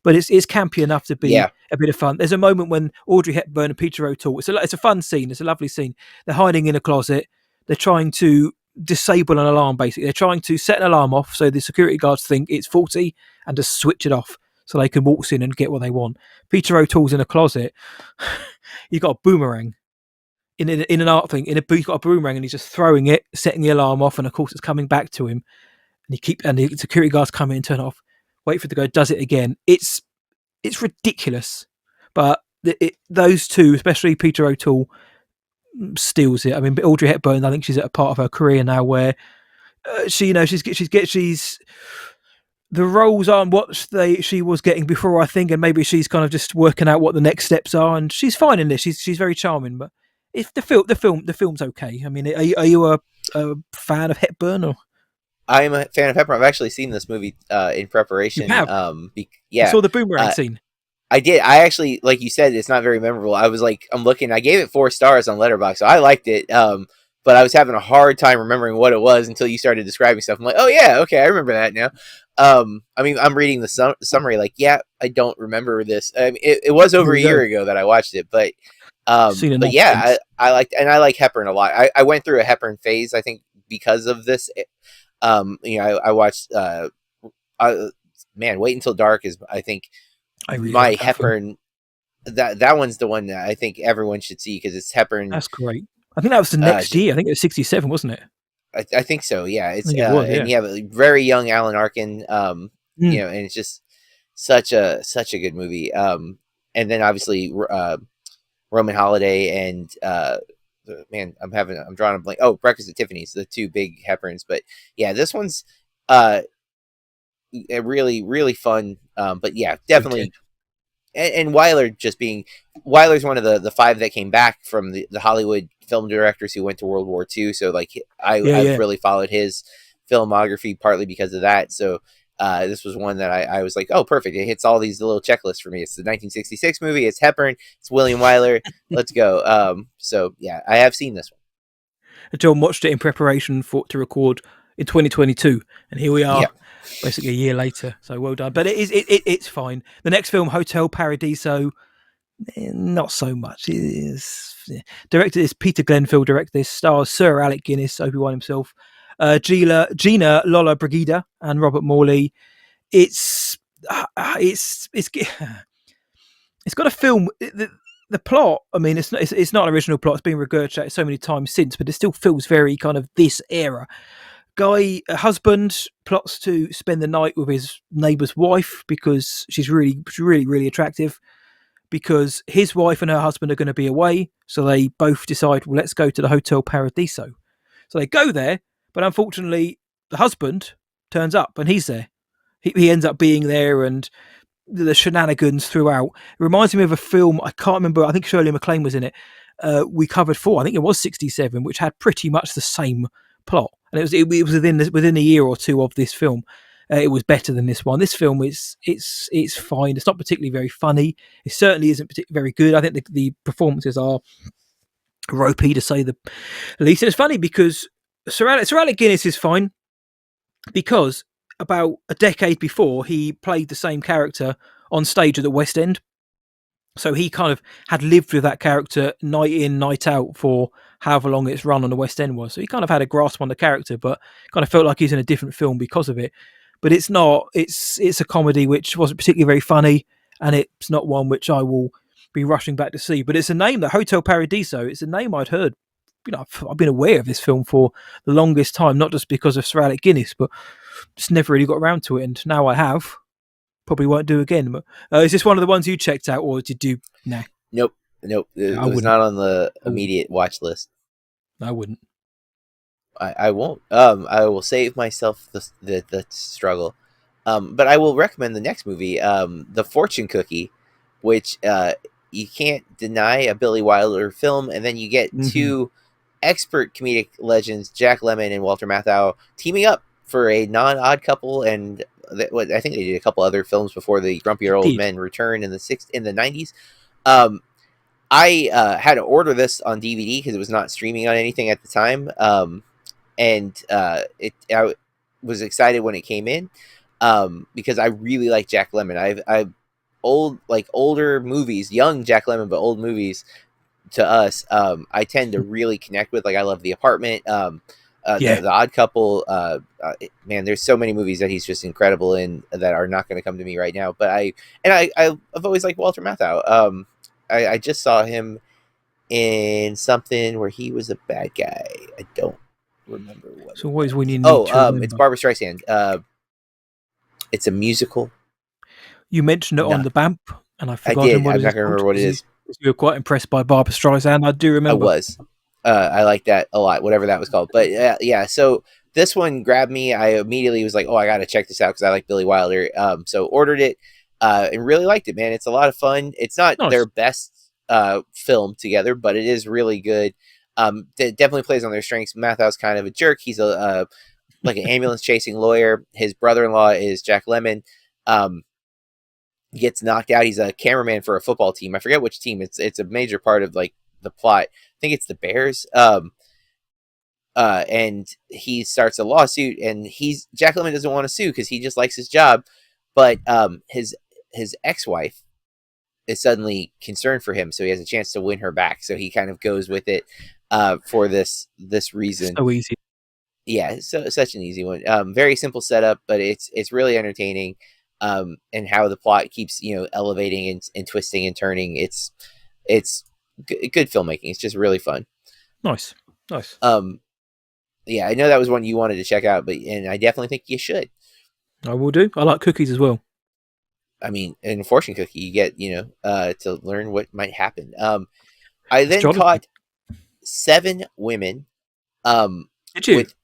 but it's campy enough to be Yeah, a bit of fun. There's a moment when Audrey Hepburn and Peter O'Toole. It's a fun scene. It's a lovely scene. They're hiding in a closet. They're trying to disable an alarm. Basically, they're trying to set an alarm off so the security guards think it's faulty and just switch it off so they can waltz in and get what they want. Peter O'Toole's in a closet. He's got a boomerang in an art thing. In a he's got a boomerang and he's just throwing it, setting the alarm off, and of course it's coming back to him. And the security guards come in, turn it off, wait for it to go, does it again. It's ridiculous, but those two, especially Peter O'Toole, steals it. I mean, Audrey Hepburn, I think she's at a part of her career now where she's the roles aren't what she was getting before, I think, and maybe she's kind of just working out what the next steps are, and she's fine in this. She's very charming, but if the film's okay. I mean, are you a fan of Hepburn or I'm a fan of Hepburn. I've actually seen this movie in you preparation. have? You Yeah, saw the boomerang uh, scene. I did. I actually, like you said, it's not very memorable. I was like, I'm looking. I gave it 4 stars on Letterboxd, so I liked it. but I was having a hard time remembering what it was until you started describing stuff. I'm like, oh yeah, okay, I remember that now. I mean, I'm reading the summary, like, yeah, I don't remember this. I mean, it was There over a we go. year ago that I watched it, Seen but enough yeah, since. I like Hepburn a lot. I went through a Hepburn phase, I think, because of this. You know, I watched, uh, man, Wait Until Dark is, I think, I really my like that film. Hepburn. That one's the one that I think everyone should see because it's Hepburn. That's great. I think that was the next Just year. I think it was 67, wasn't it? I think so. Yeah, I it's think it was. and Yeah. you have a very young Alan Arkin. You Mm, know, and it's just such a good movie. And then obviously Roman Holiday and man, I'm drawing a blank. Oh, Breakfast at Tiffany's, the two big Hepburns. But yeah, this one's uh really fun. But yeah, wicked. definitely. And Weiler just being Weiler's one of the five that came back from the Hollywood film directors who went to World War II. So like Yeah, I've yeah. really followed his filmography partly because of that. So this was one that I was like, oh, perfect. It hits all these little checklists for me. It's the 1966 movie. It's Hepburn. It's William Wyler. Let's go. So yeah, I have seen this one. John watched it in preparation for to record in 2022, and here we Yeah. are, basically a year later. So well done. But it's fine. The next film, Hotel Paradiso, not so much. It is directed is Peter Glenville. Directed this, stars Sir Alec Guinness, Obi-Wan himself, Gina Lola Brigida, and Robert Morley. It's it's it's got a film. The plot, I mean, it's not an original plot. It's been regurgitated so many times since, but it still feels very kind of this era. A husband, plots to spend the night with his neighbour's wife because she's really attractive. Because his wife and her husband are going to be away, so they both decide, well, let's go to the Hotel Paradiso. So they go there, but unfortunately, the husband turns up and he's there. He ends up being there, and the shenanigans throughout. It reminds me of a film I can't remember. I think Shirley MacLaine was in it. We covered for I think it was 67, which had pretty much the same plot, and it was within a year or two of this film. It was better than this one. This film is it's fine. It's not particularly very funny. It certainly isn't very good. I think the performances are ropey to say the least. And it's funny because Sir Alec Guinness is fine because about a decade before he played the same character on stage at the West End. So he kind of had lived with that character night in, night out for however long its run on the West End was. So he kind of had a grasp on the character, but kind of felt like he's in a different film because of it. But it's not. It's a comedy which wasn't particularly very funny, and it's not one which I will be rushing back to see. But it's a name that Hotel Paradiso. It's a name I'd heard. I've been aware of this film for the longest time, not just because of Sir Alec Guinness, but just never really got around to it. And now I have. Probably won't do again. But, is this one of the ones you checked out, or did you? Nah, Nope. Nope. It I was wouldn't. not on the I wouldn't. immediate watch list. I wouldn't. I won't. I will save myself the struggle. But I will recommend the next movie, The Fortune Cookie, which you can't deny a Billy Wilder film, and then you get Mm-hmm. two expert comedic legends, Jack Lemmon and Walter Matthau, teaming up for a non-odd couple, and I think they did a couple other films before the Grumpier It Old did. Men return in the 90s. Um, I had to order this on DVD because it was not streaming on anything at the time. And I was excited when it came in because I really like Jack Lemmon. I older movies, young Jack Lemmon, but old movies to us. I tend to really connect with. Like I love The Apartment, Yeah. the Odd Couple. Man, there's so many movies that he's just incredible in that are not going to come to me right now. But I've always liked Walter Matthau. I just saw him in something where he was a bad guy. I don't remember what It's it always when was. you need Oh, to it's remember. Barbara Streisand. It's a musical. You mentioned it on Not. the BAMP, and I've I forgotten did. what I'm it not is gonna called remember what it because is. you were quite impressed by Barbara Streisand. I do I remember. was. I like that a lot. Whatever that was called. But yeah. So this one grabbed me. I immediately was like, oh, I gotta check this out because I like Billy Wilder. So ordered it and really liked it. Man, it's a lot of fun. It's not their Nice. best film together, but it is really good. It definitely plays on their strengths. Mathau's kind of a jerk. He's a like an ambulance chasing lawyer. His brother-in-law is Jack Lemmon. Um, gets knocked out. He's a cameraman for a football team. I forget which team. It's a major part of like the plot. I think it's the Bears. and he starts a lawsuit, and Jack Lemmon doesn't want to sue because he just likes his job, but his ex-wife is suddenly concerned for him, so he has a chance to win her back. So he kind of goes with it for this reason. So easy. Yeah, so such an easy one. Very simple setup, but it's really entertaining. And how the plot keeps elevating and twisting and turning. It's good filmmaking. It's just really fun. Nice, nice. Yeah, I know that was one you wanted to check out, and I definitely think you should. I will do. I like cookies as well. I mean, in a fortune cookie, you get to learn what might happen. I It's then jolly. caught 7 women. Did you? With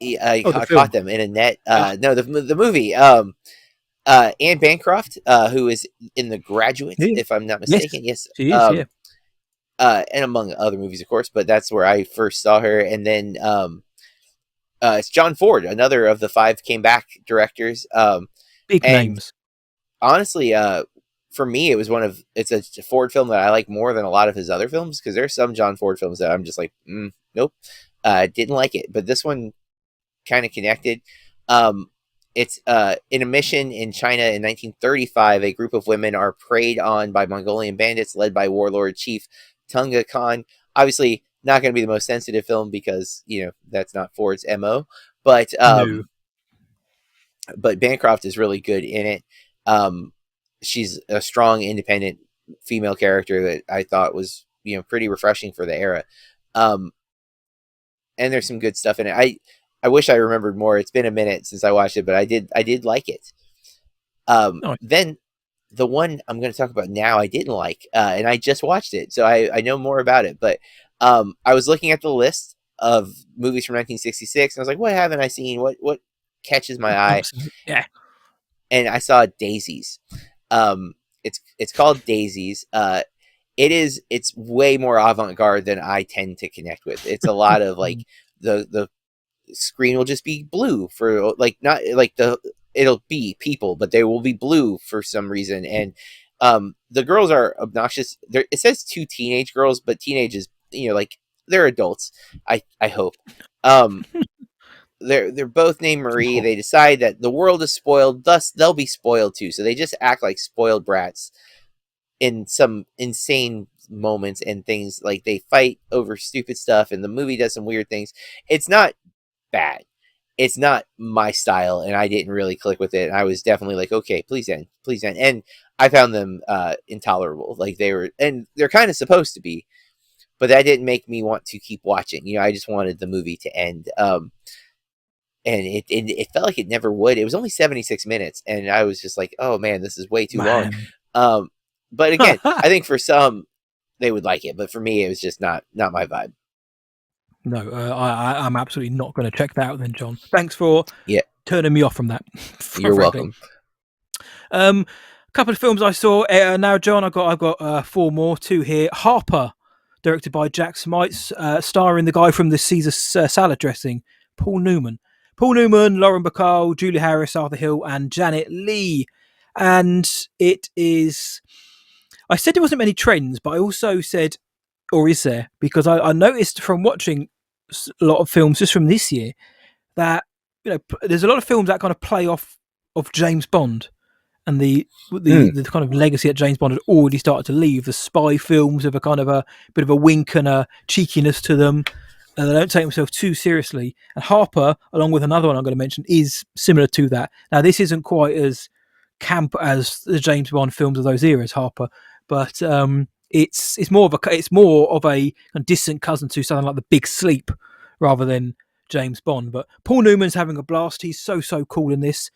I Oh, the caught film. them in a net. Ah, No, the movie. Anne Bancroft, who is in The Graduate, yeah. if I'm not Yes, mistaken. Yes. she is. Yeah. And among other movies, of course, but that's where I first saw her. And then it's John Ford, another of the 5 came back directors. Big And names. honestly, for me, it's a Ford film that I like more than a lot of his other films, because there's some John Ford films that I'm just like, nope, didn't like it. But this one kind of connected. It's in a mission in China in 1935. A group of women are preyed on by Mongolian bandits led by warlord Chief Tunga Khan. Obviously, not going to be the most sensitive film because that's not Ford's mo. But No. Bancroft is really good in it. She's a strong, independent female character that I thought was pretty refreshing for the era. And there's some good stuff in it. I wish I remembered more. It's been a minute since I watched it, but I did like it. Nice. Then the one I'm going to talk about now, I didn't like, and I just watched it, so I know more about it. But I was looking at the list of movies from 1966, and I was like, what haven't I seen? What catches my eye? Yeah. And I saw Daisies. It's called Daisies. It's way more avant-garde than I tend to connect with. It's a lot of like the screen will just be blue for like, not like it'll be people, but they will be blue for some reason. And the girls are obnoxious. It says 2 teenage girls, but teenage is like they're adults. I hope. They're both named Marie. Oh, They decide that the world is spoiled, thus they'll be spoiled too. So they just act like spoiled brats in some insane moments and things. Like they fight over stupid stuff, and the movie does some weird things. It's not bad. It's not my style, and I didn't really click with it. And I was definitely like, okay, please end, please end. And I found them intolerable. Like they're kind of supposed to be, but that didn't make me want to keep watching. I just wanted the movie to end. And it felt like it never would. It was only 76 minutes, and I was just like, oh man, this is way too long. man. But again, I think for some they would like it, but for me, it was just not my vibe. No, I'm absolutely not going to check that out then, John. Thanks for Yeah, turning me off from that. you're Frankly. welcome. A couple of films I saw now, John. I've got 4 more. 2 here. Harper, directed by Jack Smites, starring the guy from the Caesar salad dressing, Paul Newman. Paul Newman, Lauren Bacall, Julie Harris, Arthur Hill, and Janet Leigh. And it is. I said there wasn't many trends, but I also said, or is there? Because I noticed from watching a lot of films just from this year that there's a lot of films that kind of play off of James Bond and the kind of legacy that James Bond had already started to leave. The spy films have a kind of a bit of a wink and a cheekiness to them. And they don't take themselves too seriously. And Harper, along with another one I'm going to mention, is similar to that. Now, this isn't quite as camp as the James Bond films of those eras, Harper, but it's more of a distant cousin to something like The Big Sleep rather than James Bond. But Paul Newman's having a blast. He's so cool in this.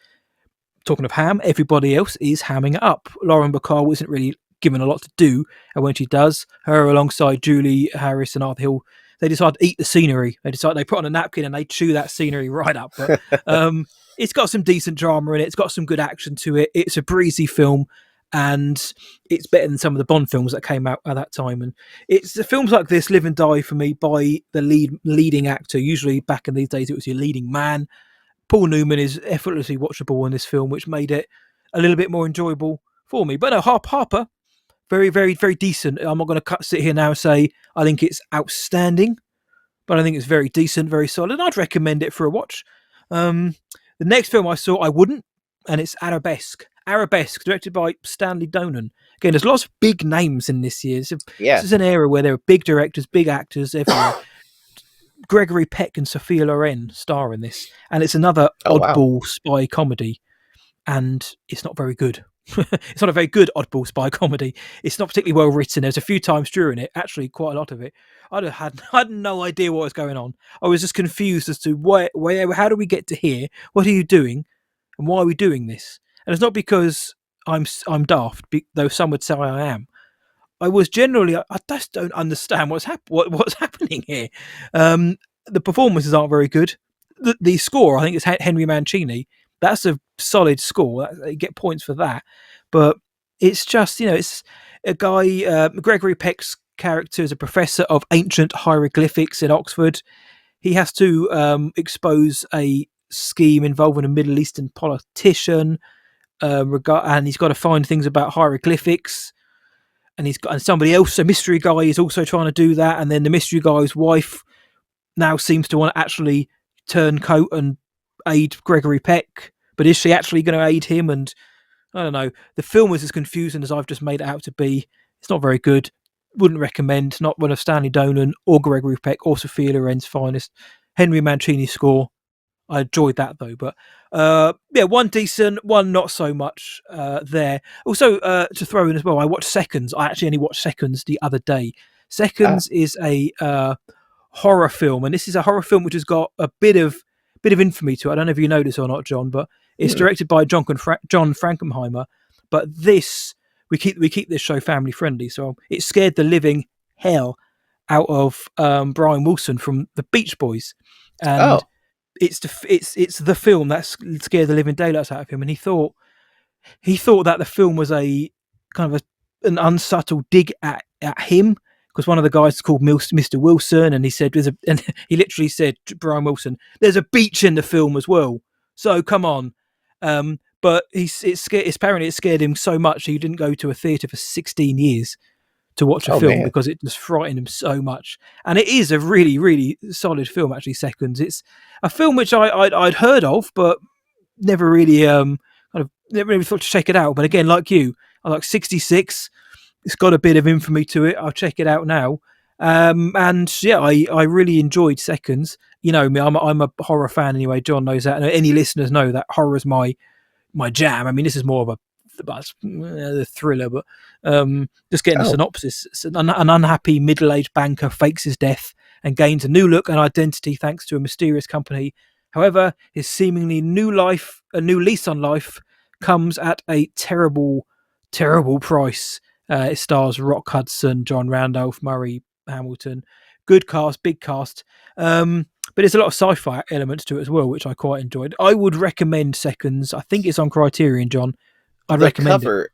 Talking of ham, everybody else is hamming it up. Lauren Bacall isn't really given a lot to do, and when she does, her alongside Julie Harris and Arthur Hill, they decide to eat the scenery. They put on a napkin and they chew that scenery right up. But it's got some decent drama in it. It's got some good action to it. It's a breezy film, and it's better than some of the Bond films that came out at that time. And it's the films like this live and die for me by the leading actor. Usually back in these days, it was your leading man. Paul Newman is effortlessly watchable in this film, which made it a little bit more enjoyable for me. But no, Harper, very, very, very decent. I'm not going to sit here now and say I think it's outstanding, but I think it's very decent, very solid. And I'd recommend it for a watch. Um, the next film I saw, I wouldn't, and it's Arabesque. Arabesque, directed by Stanley Donen. Again, there's lots of big names in this year. This Yeah. is an era where there are big directors, big actors everywhere. Gregory Peck and Sophia Loren star in this, and it's another Oh wow. oddball spy comedy, and it's not very good. It's not a very good oddball spy comedy. It's not particularly well written. There's a few times during it, actually quite a lot of it, I had no idea what was going on. I was just confused as to how do we get to here? What are you doing, and why are we doing this? And it's not because I'm daft, though some would say I am. I was generally, I just don't understand what's happening here. Um, the performances aren't very good. The score, I think it's Henry Mancini. That's a solid score. You get points for that. But it's just, it's a guy, Gregory Peck's character is a professor of ancient hieroglyphics in Oxford. He has to expose a scheme involving a Middle Eastern politician, and he's got to find things about hieroglyphics, and somebody else, a mystery guy, is also trying to do that, and then the mystery guy's wife now seems to want to actually turn coat and aid Gregory Peck, but is she actually going to aid him? And I don't know. The film was as confusing as I've just made it out to be. It's not very good. Wouldn't recommend. Not one of Stanley Donen or Gregory Peck or Sophia Loren's finest. Henry Mancini's score, I enjoyed that though, but yeah, one decent, one not so much there. Also, to throw in as well, I watched Seconds. I actually only watched Seconds the other day. Ah. Seconds is a horror film, and this is a horror film which has got a bit of infamy to it. I don't know if you know this or not, John, but it's Hmm. directed by John Frankenheimer. But this we keep this show family friendly, so it scared the living hell out of Brian Wilson from the Beach Boys, and Oh. it's the film that scared the living daylights out of him, and he thought that the film was a kind of an unsubtle dig at him, because one of the guys is called Mr. Wilson, and he said and he literally said to Brian Wilson, "There's a beach in the film as well, so come on." But apparently it scared him so much he didn't go to a theatre for 16 years to watch a Oh film man. because it just frightened him so much. And it is a really, really solid film, actually. Seconds. It's a film which I'd heard of, but never really kind of never really thought to check it out. But again, like you, I like 66. It's got a bit of infamy to it. I'll check it out now. And yeah, I really enjoyed Seconds. You know me, I'm a horror fan anyway. John knows that, and any listeners know that horror is my jam. I mean, this is more of a thriller, but just getting a Oh. synopsis. An unhappy middle-aged banker fakes his death and gains a new look and identity thanks to a mysterious company. However, his seemingly a new lease on life, comes at a terrible, terrible price. It stars Rock Hudson, John Randolph, Murray Hamilton. Good cast, big cast. But there's a lot of sci-fi elements to it as well, which I quite enjoyed. I would recommend Seconds. I think it's on Criterion, John. I'd The recommend it. cover,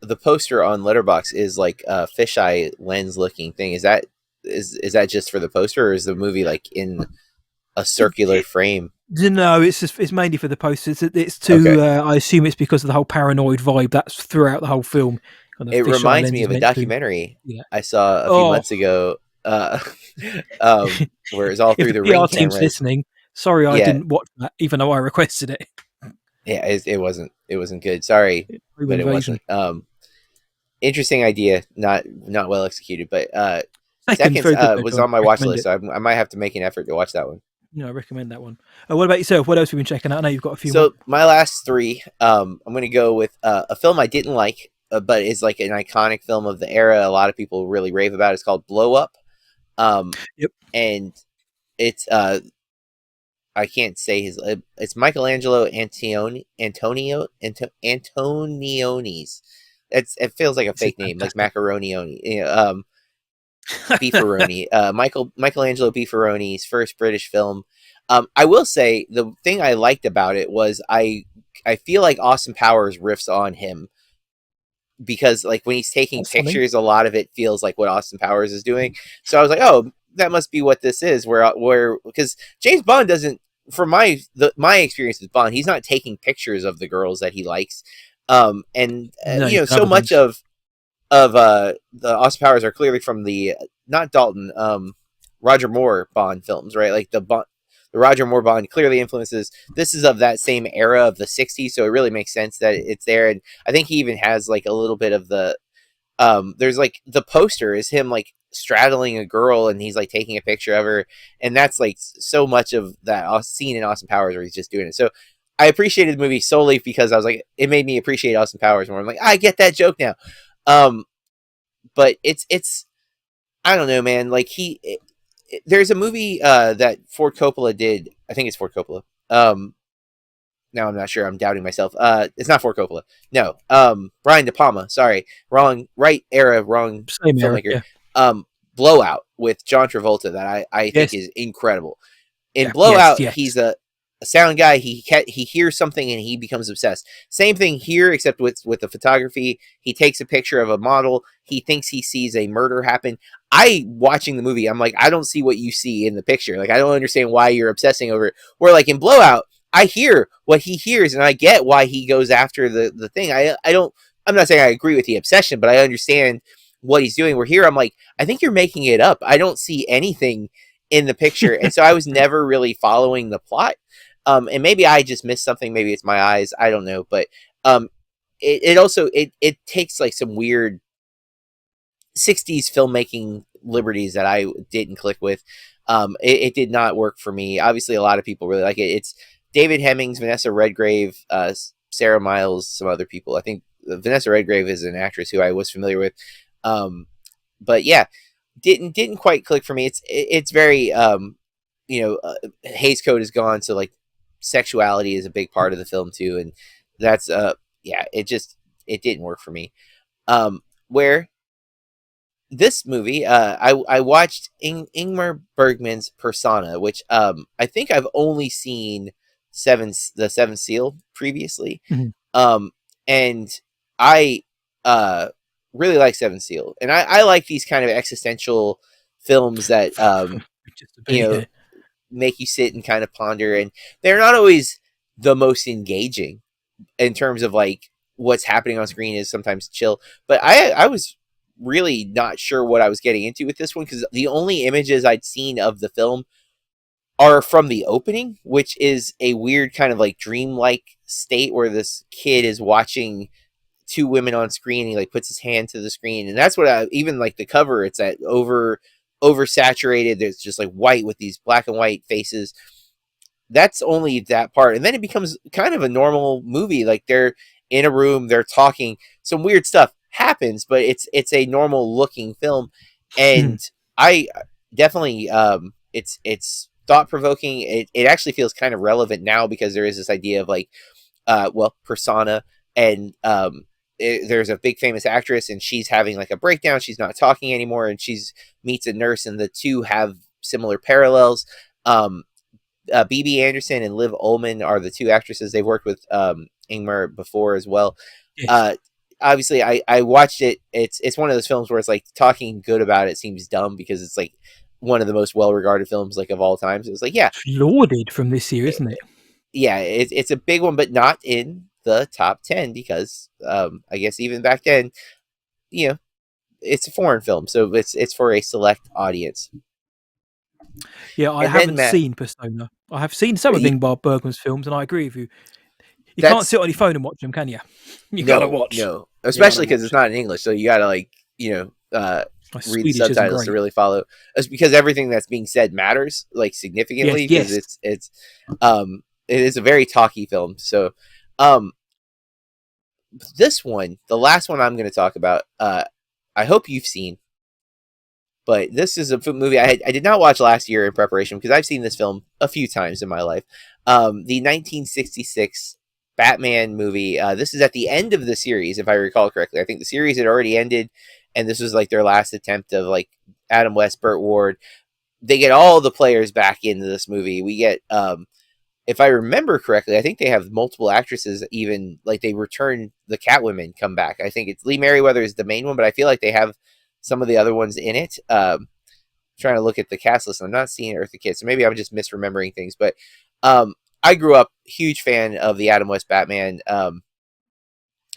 the poster on Letterbox is like a fisheye lens looking thing. Is that just for the poster, or is the movie like in a circular frame? No, it's mainly for the posters. It's Okay. to I assume it's because of the whole paranoid vibe that's throughout the whole film. And the It fisheye reminds lens me is of a meant to, documentary yeah. I saw a few Oh, months ago, where it's all if through the the Ring PR team's cameras. listening, sorry I Yeah, didn't watch that, even though I requested it. yeah, it wasn't good. Sorry, Home but it invasion. wasn't. Interesting idea, not well executed. But Seconds, Seconds very good though, was John. on my watch Recommend list, it. so I might have to make an effort to watch that one. I recommend that one. What about yourself? What else have you been checking out? I know you've got a few more. So my last three, I'm going to go with a film I didn't like, but is like an iconic film of the era. A lot of people really rave about. It's called Blow Up, Yep. and it's I can't say his. It's Michelangelo Antonionis. It feels like a This is fake name, like fantastic. macaroni. Beefaroni. Michelangelo Beefaroni's first British film. I will say the thing I liked about it was I feel like Austin Powers riffs on him, because like when he's taking That's funny. pictures, a lot of it feels like what Austin Powers is doing. So I was like, oh, that must be what this is. Where because James Bond doesn't, from my experience with Bond, he's not taking pictures of the girls that he likes. And No, he's done so other much things. of the Austin Powers are clearly from the not Dalton. Roger Moore Bond films, right? Like the Roger Moore Bond clearly influences. This is of that same era of the '60s, so it really makes sense that it's there. And I think he even has like a little bit of the there's like the poster is him like straddling a girl and he's like taking a picture of her, and that's like so much of that scene in Austin Powers where he's just doing it. So I appreciated the movie solely because I was like, it made me appreciate Austin Powers more. I'm like, I get that joke now. Um, but it's I don't know, man. Like there's a movie that Ford Coppola did. I think it's Ford Coppola. Now I'm not sure. I'm doubting myself. It's not Ford Coppola. No. Brian De Palma. Sorry, wrong. Right era, wrong Same era. filmmaker. Yeah. Blowout with John Travolta that I think Yes. is incredible. In Yeah. Yes. Blowout, Yes. he's a sound guy. He hears something and he becomes obsessed. Same thing here, except with the photography. He takes a picture of a model. He thinks he sees a murder happen. I watching the movie, I'm like, I don't see what you see in the picture. Like, I don't understand why you're obsessing over it. Where like in Blowout, I hear what he hears and I get why he goes after the thing. I don't. I'm not saying I agree with the obsession, but I understand what he's doing. Where here, I'm like, I think you're making it up. I don't see anything in the picture, and so I was never really following the plot. And maybe I just missed something. Maybe it's my eyes. I don't know. But um, it also it takes like some weird '60s filmmaking liberties that I didn't click with. It did not work for me. Obviously, a lot of people really like it. It's David Hemmings, Vanessa Redgrave, Sarah Miles, some other people. I think Vanessa Redgrave is an actress who I was familiar with. But yeah, didn't quite click for me. It's very Hays Code is gone, so like sexuality is a big part of the film too, and that's yeah, it didn't work for me. Where this movie, I watched Ingmar Bergman's Persona, which I think I've only seen the Seventh Seal previously, Mhm. um, and I really like Seventh Seal, and I like these kind of existential films that Just to you be know here. make you sit and kind of ponder, and they're not always the most engaging in terms of like what's happening on screen is sometimes chill, but I was really not sure what I was getting into with this one because the only images I'd seen of the film are from the opening, which is a weird kind of like dreamlike state where this kid is watching two women on screen. And he like puts his hand to the screen, and that's what even like the cover. It's that oversaturated. There's just like white with these black and white faces. That's only that part, and then it becomes kind of a normal movie. Like they're in a room, they're talking, some weird stuff happens, but it's a normal looking film, Mhm. and I definitely it's thought provoking. It actually feels kind of relevant now because there is this idea of like persona, and there's a big famous actress and she's having like a breakdown, she's not talking anymore, and she's meets a nurse, and the two have similar parallels. BB Anderson and Liv Ullmann are the two actresses. They've worked with Ingmar before as well. Yes. uh Obviously I watched it. It's one of those films where it's like talking good about it seems dumb because it's like one of the most well-regarded films like of all time. So it's like, yeah, It's lauded from this year, isn't it? yeah, it's a big one, but not in the top 10 because I guess even back then, you know, it's a foreign film, so it's for a select audience. Yeah, I And then haven't Matt, seen Persona. I have seen some of Ingmar Bergman's films, and I agree with you. You can't that's sit on your phone and watch them, can you? You gotta no, watch. no, You gotta especially because it's watch. not in English, so you gotta like My read the Swedish isn't subtitles to great. really follow. It's because everything that's being said matters like Yes, significantly because yes. it is a very talky film. So um this one, the last one I'm going to talk about, I hope you've seen, but this is a movie I did not watch last year in preparation because I've seen this film a few times in my life. The 1966 Batman movie. This is at the end of the series, if I recall correctly. I think the series had already ended, and this was like their last attempt of like Adam West, Burt Ward. They get all the players back into this movie. We get if I remember correctly, I think they have multiple actresses. Even like they return the Catwomen come back. I think it's Lee Merriweather is the main one, but I feel like they have some of the other ones in it. Trying to look at the cast list, I'm not seeing Eartha Kitt, so maybe I'm just misremembering things. But I grew up huge fan of the Adam West Batman,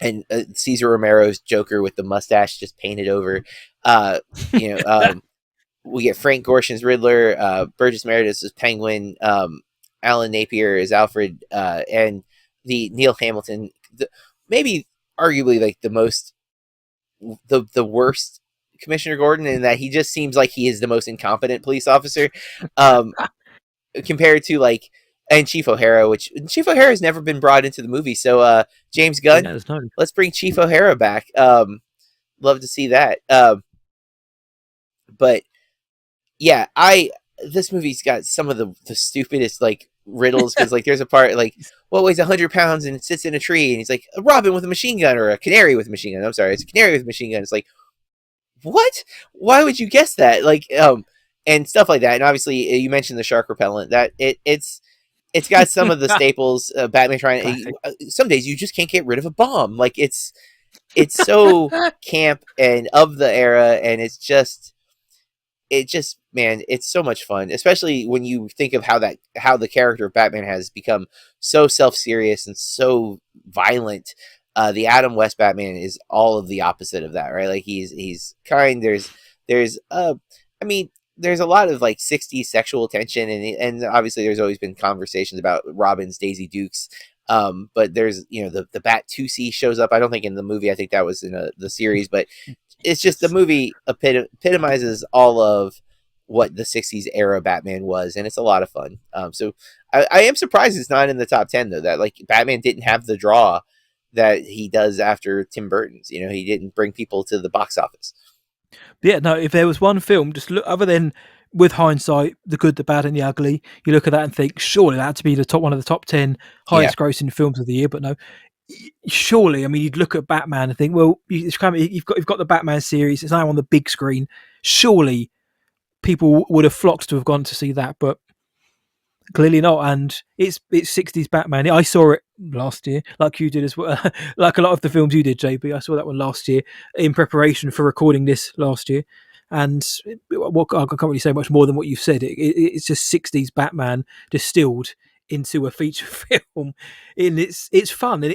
and Cesar Romero's Joker with the mustache just painted over. Uh, you know, we get Frank Gorshin's Riddler, Burgess Meredith as Penguin, Alan Napier is Alfred, and the Neil Hamilton, maybe arguably like the worst Commissioner Gordon, in that he just seems like he is the most incompetent police officer, um, compared to like and Chief O'Hara, which Chief O'Hara has never been brought into the movie. So James Yeah, Gunn, there's no. let's bring Chief O'Hara back. Love to see that. But yeah, I this movie's got some of the stupidest like riddles, because like there's a part like what weighs 100 pounds and sits in a tree, and he's like a robin with a machine gun, or a canary with a machine gun. I'm sorry, it's a canary with a machine gun. It's like, what? Why would you guess that? Like and stuff like that. And obviously you mentioned the shark repellent. That it's got some of the staples. Batman trying. Classic. Some days you just can't get rid of a bomb. Like it's so camp and of the era, and it just man, it's so much fun, especially when you think of how the character of Batman has become so self-serious and so violent. The Adam West Batman is all of the opposite of that, right? Like he's kind. There's I mean, there's a lot of like 60s sexual tension, and obviously there's always been conversations about Robin's Daisy Dukes. But there's the Bat 2C shows up. I don't think in the movie. I think that was in the series, but it's just the movie epitomizes all of what the 60s era Batman was, and it's a lot of fun. So I am surprised it's not in the top 10, though, that like Batman didn't have the draw that he does after Tim Burton's. He didn't bring people to the box office. Yeah, no. If there was one film, just look other than with hindsight, the good, the bad, and the ugly, you look at that and think, surely that had to be one of the top 10 Yeah, highest grossing films of the year. But no, surely, I mean, you'd look at Batman and think, well, you've got the Batman series. It's now on the big screen. Surely people would have flocked to have gone to see that, but clearly not. And it's 60s Batman. I saw it last year, like you did as well. Like a lot of the films you did, JB. I saw that one last year in preparation for recording this last year. And I can't really say much more than what you've said. It's just 60s Batman distilled into a feature film, and it's fun. And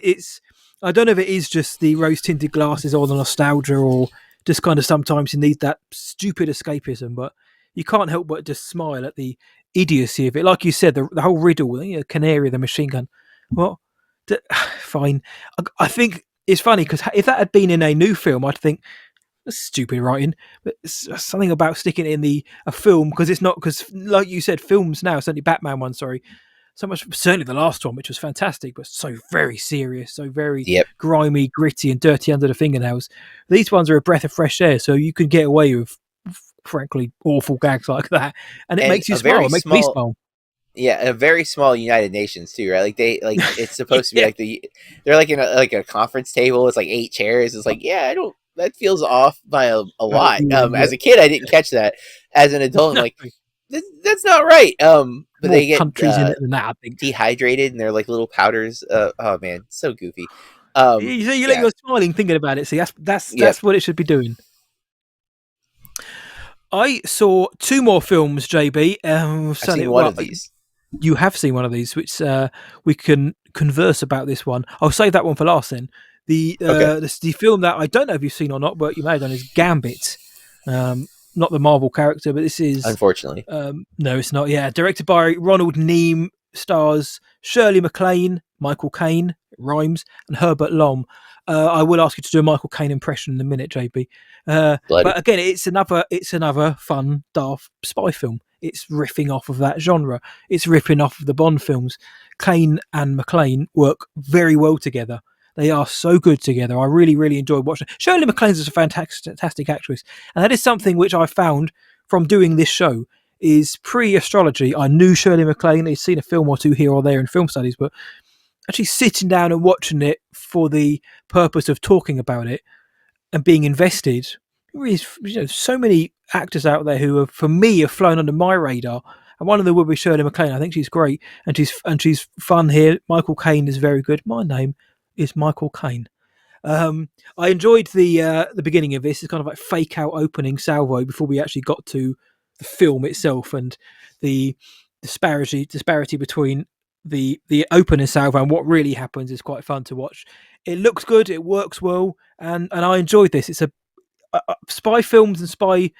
I don't know if it is just the rose tinted glasses or the nostalgia, or just kind of sometimes you need that stupid escapism, but you can't help but just smile at the idiocy of it. Like you said, the whole riddle, canary, the machine gun. What? Fine. I think it's funny because if that had been in a new film, I'd think that's stupid writing. But something about sticking it in a film, because it's not, because like you said, films now, certainly Batman one, sorry, so much, certainly the last one, which was fantastic, but so very serious, so very yep, grimy, gritty, and dirty under the fingernails. These ones are a breath of fresh air, so you can get away with, frankly, awful gags like that, and it and makes you smile. It makes me smile. yeah, a very small United Nations too, right? Like it's supposed to be Yeah. like they're like in a conference table. It's like 8 chairs. It's like, yeah, I don't. That feels off by a lot. As a kid, I didn't catch that. As an adult, I'm No, like, that's not right. But more they get countries in it than that, I think. dehydrated, and they're like little powders. Oh man, so goofy. You let Yeah, you're smiling thinking about it. See, that's yep. that's what it should be doing. I saw two more films, JB. I've seen one Well, of these. you have seen one of these, which we can converse about this one. I'll save that one for last then. Okay, The film that I don't know if you've seen or not, but you may have done, is Gambit. Not the Marvel character, but this is unfortunately, no, it's not. Yeah, directed by Ronald Neame, stars Shirley MacLaine, Michael Caine, it rhymes, and Herbert Lom. I will ask you to do a Michael Caine impression in a minute, JB. bloody. But again, it's another fun, daft spy film. It's riffing off of that genre. It's ripping off of the Bond films. Caine and MacLaine work very well together. They are so good together. I really, really enjoyed watching. Shirley MacLaine is a fantastic actress, and that is something which I found from doing this show. Is pre-astrology, I knew Shirley MacLaine. I'd seen a film or two here or there in film studies, but actually sitting down and watching it for the purpose of talking about it and being invested. So many actors out there who, for me, have flown under my radar, and one of them would be Shirley MacLaine. I think she's great, and she's fun here. Michael Caine is very good. My name is Michael Caine. I enjoyed the beginning of this. It's kind of like fake out opening salvo before we actually got to the film itself, and the disparity between the opening salvo and what really happens is quite fun to watch. It looks good, it works well, and I enjoyed this. It's a spy films and spy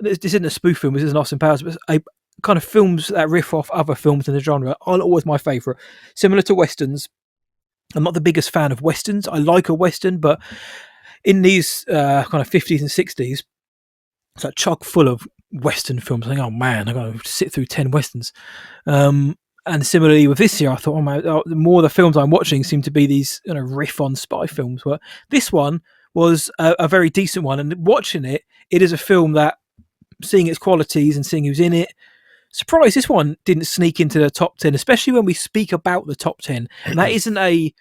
this isn't a spoof film, this isn't Austin Powers, but a kind of films that riff off other films in the genre aren't always my favourite. Similar to westerns, I'm not the biggest fan of westerns. I like a western, but in these kind of 50s and 60s, it's like chock full of western films. I think, oh man, I got to sit through 10 westerns. And similarly with this year, I thought, oh man, the more of the films I'm watching seem to be these riff on spy films. But this one was a very decent one, and watching it, it is a film that, seeing its qualities and seeing who's in it, surprised this one didn't sneak into the top 10, especially when we speak about the top 10. And that isn't a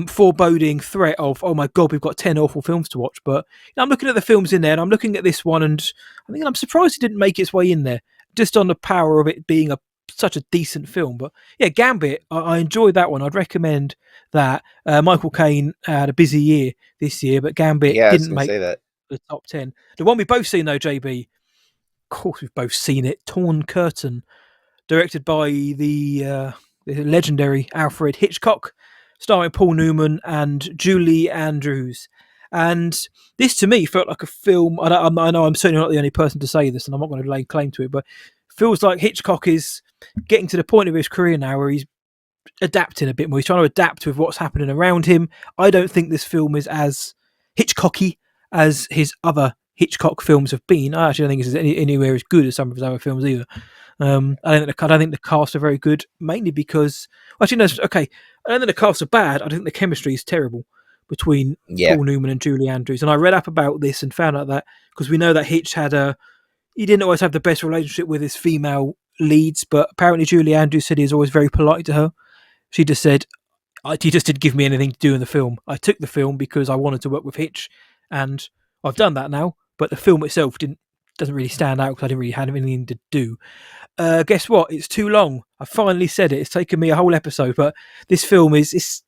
foreboding threat of, oh my god, we've got 10 awful films to watch. But I'm looking at the films in there, and I'm looking at this one, and I think I'm surprised it didn't make its way in there, just on the power of it being such a decent film. But yeah, Gambit, I enjoyed that one. I'd recommend that. Michael Caine had a busy year this year, but Gambit Yeah, I was didn't going to make say that. the top 10. The one we've both seen though, JB, of course we've both seen it, Torn Curtain, directed by the legendary Alfred Hitchcock, starring Paul Newman and Julie Andrews. And this, to me, felt like a film. I know I'm certainly not the only person to say this, and I'm not going to lay claim to it, but feels like Hitchcock is getting to the point of his career now where he's adapting a bit more. He's trying to adapt with what's happening around him. I don't think this film is as Hitchcocky as his other Hitchcock films have been. I actually don't think it's anywhere as good as some of his other films either. I don't think the cast are very good, mainly because, well, actually, no, okay, I don't think the cast are bad. I think the chemistry is terrible between Yeah. Paul Newman and Julie Andrews. And I read up about this and found out that, because we know that Hitch he didn't always have the best relationship with his female leads, but apparently Julie Andrews said he was always very polite to her. She just said, he just didn't give me anything to do in the film. I took the film because I wanted to work with Hitch, and I've done that now. But the film itself doesn't really stand out because I didn't really have anything to do. Guess what? It's too long. I finally said it. It's taken me a whole episode, but this film is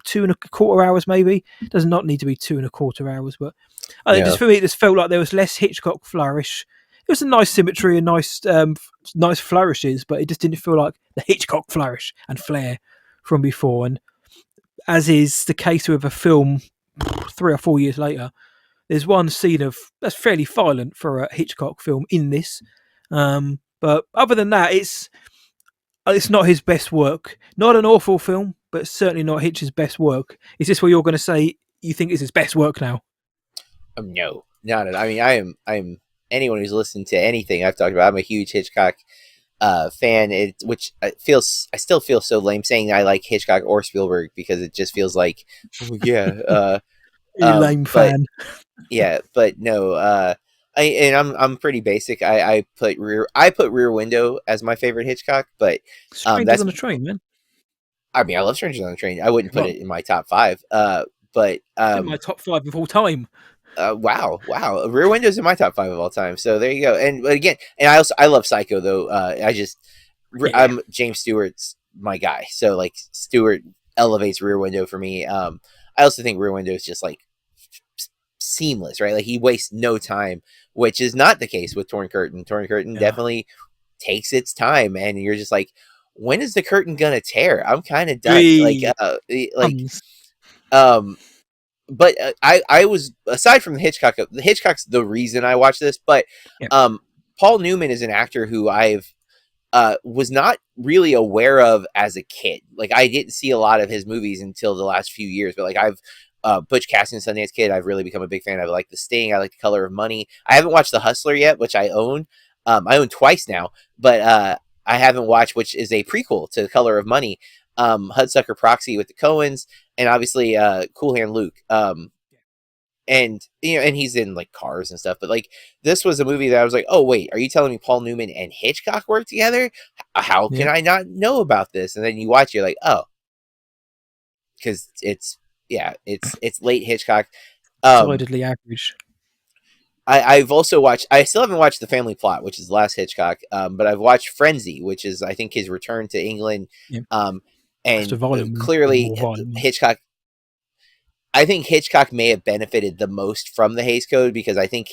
2.25 hours, maybe. It does not need to be 2.25 hours, but I think No. just for me, it just felt like there was less Hitchcock flourish. It was a nice symmetry and nice flourishes, but it just didn't feel like the Hitchcock flourish and flair from before. And as is the case with a film 3 or 4 years later, there's one scene that's fairly violent for a Hitchcock film in this. But other than that, it's not his best work. Not an awful film, but certainly not Hitch's best work. Is this what you're going to say? You think it's his best work now? No, not at. I mean, I'm anyone who's listened to anything I've talked about. I'm a huge Hitchcock fan. I still feel so lame saying I like Hitchcock or Spielberg because it just feels like, oh, yeah. You lame But fan. yeah, but no. I'm pretty basic. I put Rear Window as my favorite Hitchcock, but Strangers that's on a Train, man. I mean I love Strangers on the Train. I wouldn't put Well, it in my top five. But it's in my top 5 of all time. wow, Rear Window's in my top five of all time. So there you go. And but again, and I love Psycho though. Yeah. I'm James Stewart's my guy. So like Stewart elevates Rear Window for me. I also think Rear Window is just like seamless, right? Like he wastes no time, which is not the case with Torn Curtain. Torn Curtain Yeah. definitely takes its time, and you're just like, when is the curtain gonna tear? I'm kind of done. Hey, Like, puns. um, but I was, aside from the Hitchcock's the reason I watched this, but Yeah. Paul Newman is an actor who I've was not really aware of as a kid. Like I didn't see a lot of his movies until the last few years, but like I've Butch Cassidy and Sundance Kid, I've really become a big fan. I like The Sting. I like The Color of Money. I haven't watched The Hustler yet, which I own. I own twice now, but I haven't watched, which is a prequel to The Color of Money. Hudsucker Proxy with the Coens, and obviously Cool Hand Luke. And and he's in like Cars and stuff. But like this was a movie that I was like, oh wait, are you telling me Paul Newman and Hitchcock work together? How can Yeah. I not know about this? And then you watch, you're like, oh, because it's late Hitchcock. Decidedly average. I've also watched. I still haven't watched The Family Plot, which is the last Hitchcock. But I've watched Frenzy, which is I think his return to England. Yeah. That's the And violent one. The clearly more violent one. Hitchcock. I think Hitchcock may have benefited the most from the Hays Code because I think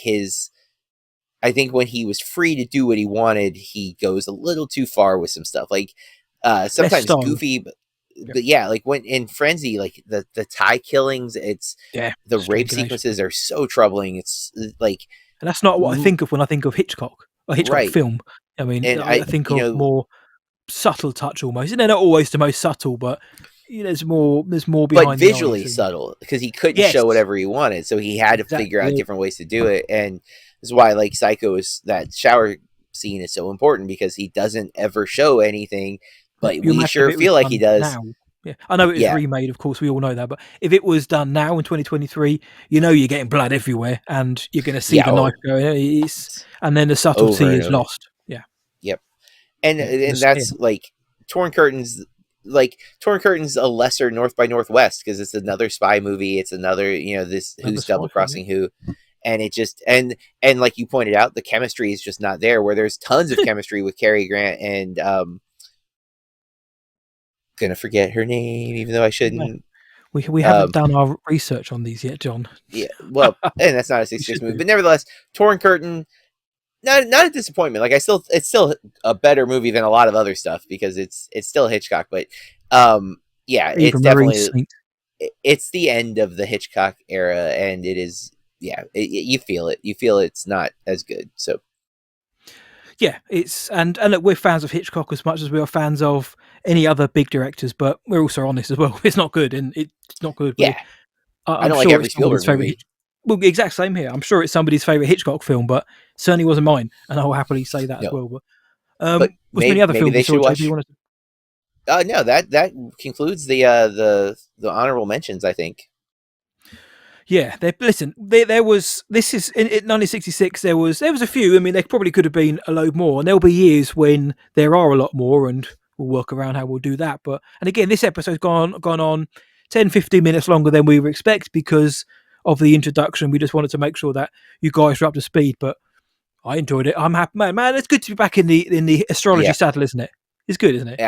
when he was free to do what he wanted, he goes a little too far with some stuff. Like Less sometimes style. goofy, but yeah, like when in Frenzy, like the Thai killings, Yeah. the rape Strangulation. sequences are so troubling. It's like and that's not what I think of when I think of Hitchcock, a Hitchcock right. film. I mean, And I think of more subtle touch almost, and they're not always the most subtle, but there's more but behind the eyes. visually And subtle because he couldn't yes, show whatever he wanted, so he had to figure out exactly. different ways to do it. And this is why, like, Psycho is that shower scene is so important because he doesn't ever show anything, Yeah, but you we imagine if sure it was feel like he done does. now. Yeah, I know it was Yeah. remade, of course, we all know that, but if it was done now in 2023, you're getting blood everywhere, and you're going to see Yeah. the knife Oh, go. And then the over subtlety and is over. lost. Yeah, Yep. And yeah, yeah. that's like torn curtains. Like Torn Curtains, a lesser North by Northwest because it's another spy movie. It's another, this Another who's spy double film. Yeah. crossing who, and it just and like you pointed out, the chemistry is just not there. Where there's tons of chemistry with Cary Grant and gonna forget her name, even though I No, shouldn't. we haven't Um, done our research on these yet, John. yeah, well, and that's not a We 66 should movie, do. but nevertheless, Torn Curtain, not a disappointment. Like it's still a better movie than a lot of other stuff because it's still Hitchcock, but um, yeah, Eva it's Marie definitely Saint. it's the end of the Hitchcock era, and it is, yeah, you feel it. You feel it's not as good. So Yeah, it's and look, we're fans of Hitchcock as much as we are fans of any other big directors, but we're also honest as well. It's not good, and it's not good. yeah, I I'm don't like sure every it's somebody's Spielberg favorite. movie. Well, exact same here. I'm sure it's somebody's favorite Hitchcock film, but certainly wasn't mine, and I'll happily say that as No, well. But but was there any other maybe films you they saw, should JB? You watch. wanted to... No, that concludes the honorable mentions. I think. Yeah, listen. There was this is in 1966. There was a few. I mean, there probably could have been a load more, and there'll be years when there are a lot more, and we'll work around how we'll do that. But and again, this episode's gone on 10, 15 minutes longer than we were expect because of the introduction. We just wanted to make sure that you guys are up to speed. But I enjoyed it. I'm happy, man. It's good to be back in the astrology Yeah, saddle, isn't it? It's good, isn't it?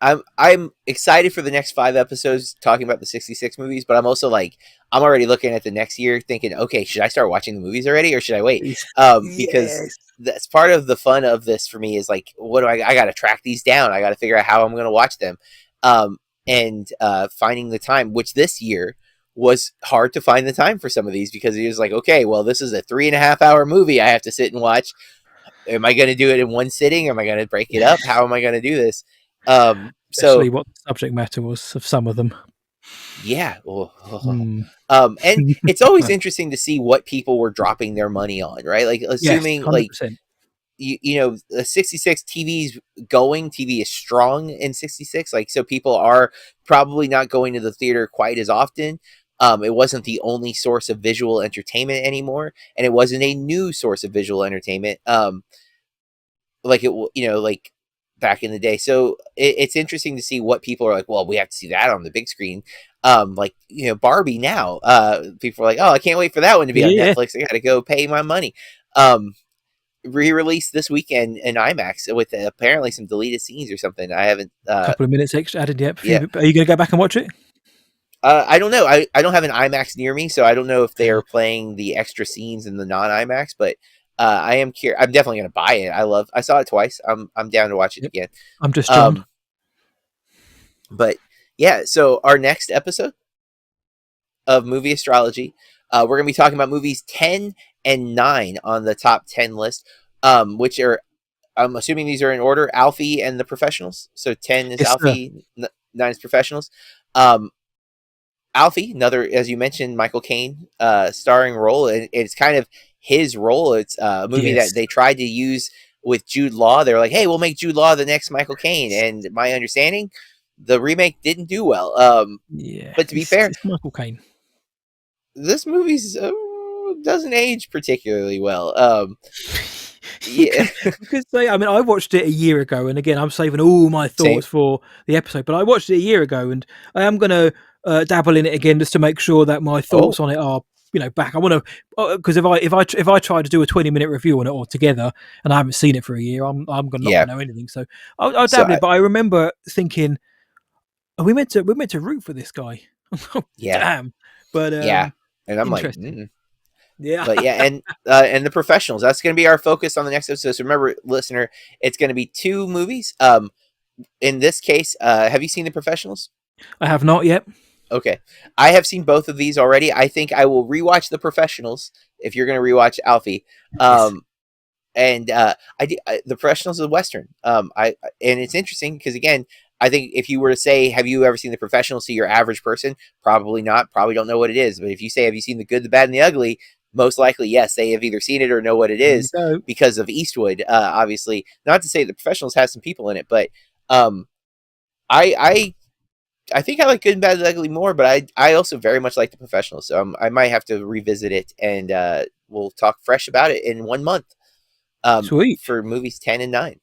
I, I'm excited for the next 5 episodes talking about the 66 movies, but I'm also like I'm already looking at the next year, thinking, okay, should I start watching the movies already, or should I wait? Because Yes. that's part of the fun of this for me is like, what do I got to track these down? I got to figure out how I'm going to watch them, um, and finding the time, which this year was hard to find the time for some of these because it was like, okay, well, this is a 3.5 hour movie I have to sit and watch. Am I going to do it in one sitting? Am I going to break it up? How am I going to do this? Especially So what the subject matter was of some of them. yeah, Hmm. and it's always interesting to see what people were dropping their money on, right? Like Yes, assuming like 100%. the 66 TV's going, TV is strong in 66, like so people are probably not going to the theater quite as often. It wasn't the only source of visual entertainment anymore, and it wasn't a new source of visual entertainment. Like it, like back in the day. So it's interesting to see what people are like. Well, we have to see that on the big screen. Like Barbie now. People are like, oh, I can't wait for that one to be on Yeah, Netflix. I got to go pay my money. Um, Re-released this weekend in IMAX with apparently some deleted scenes or something. I haven't. a couple of minutes extra added. Yep. Yeah. Are you going to go back and watch it? I don't know. I don't have an IMAX near me, so I don't know if they Uh, are playing the extra scenes in the non IMAX. But I am curious. I'm definitely going to buy it. I saw it twice. I'm down to watch it yep. again. I'm just John. Um, but yeah, so our next episode of movie astrology, we're gonna be talking about movies 10 and 9 on the top 10 list, which are, I'm assuming these are in order: Alfie and the Professionals. So 10 is Yes, sir. Alfie, 9 is Professionals. um Alfie, another, as you mentioned, Michael Caine starring role, and it's kind of his role. It's a movie that Yes. they tried to use with Jude Law. They're like, hey, we'll make Jude Law the next Michael Caine, and my understanding, the remake didn't do well. Yeah. But to be fair, It's Michael Caine. this movie's doesn't age particularly well. You Yeah, could say. I mean, I watched it a year ago, and again, I'm saving all my same. thoughts for the episode. But I watched it a year ago, and I am going to dabble in it again just to make sure that my thoughts Oh, on it are, back. I want to because if I try to do a 20-minute review on it altogether, and I haven't seen it for a year, I'm not yeah. going to know anything. So I'll So dabble in it. But I remember thinking, are we meant to root for this guy? Oh, yeah, damn. But yeah, and I'm like, interesting. Yeah. but yeah, and the Professionals. That's going to be our focus on the next episode. So remember, listener, it's going to be 2 movies. In this case, have you seen the Professionals? I have not yet. Okay, I have seen both of these already. I think I will rewatch The Professionals if you're going to rewatch Alfie. Yes. Um, and The Professionals is a western. And it's interesting because again, I think if you were to say, "Have you ever seen The Professionals?" to your average person, probably not. Probably don't know what it is. But if you say, "Have you seen The Good, the Bad, and the Ugly?" most likely, yes, they have either seen it or know what it There you is go. because of Eastwood. Obviously, not to say The Professionals has some people in it, but um, I I think I like Good and Bad and Ugly more, but I also very much like The Professionals, so I might have to revisit it, and we'll talk fresh about it in 1 month Sweet. for movies 10 and 9.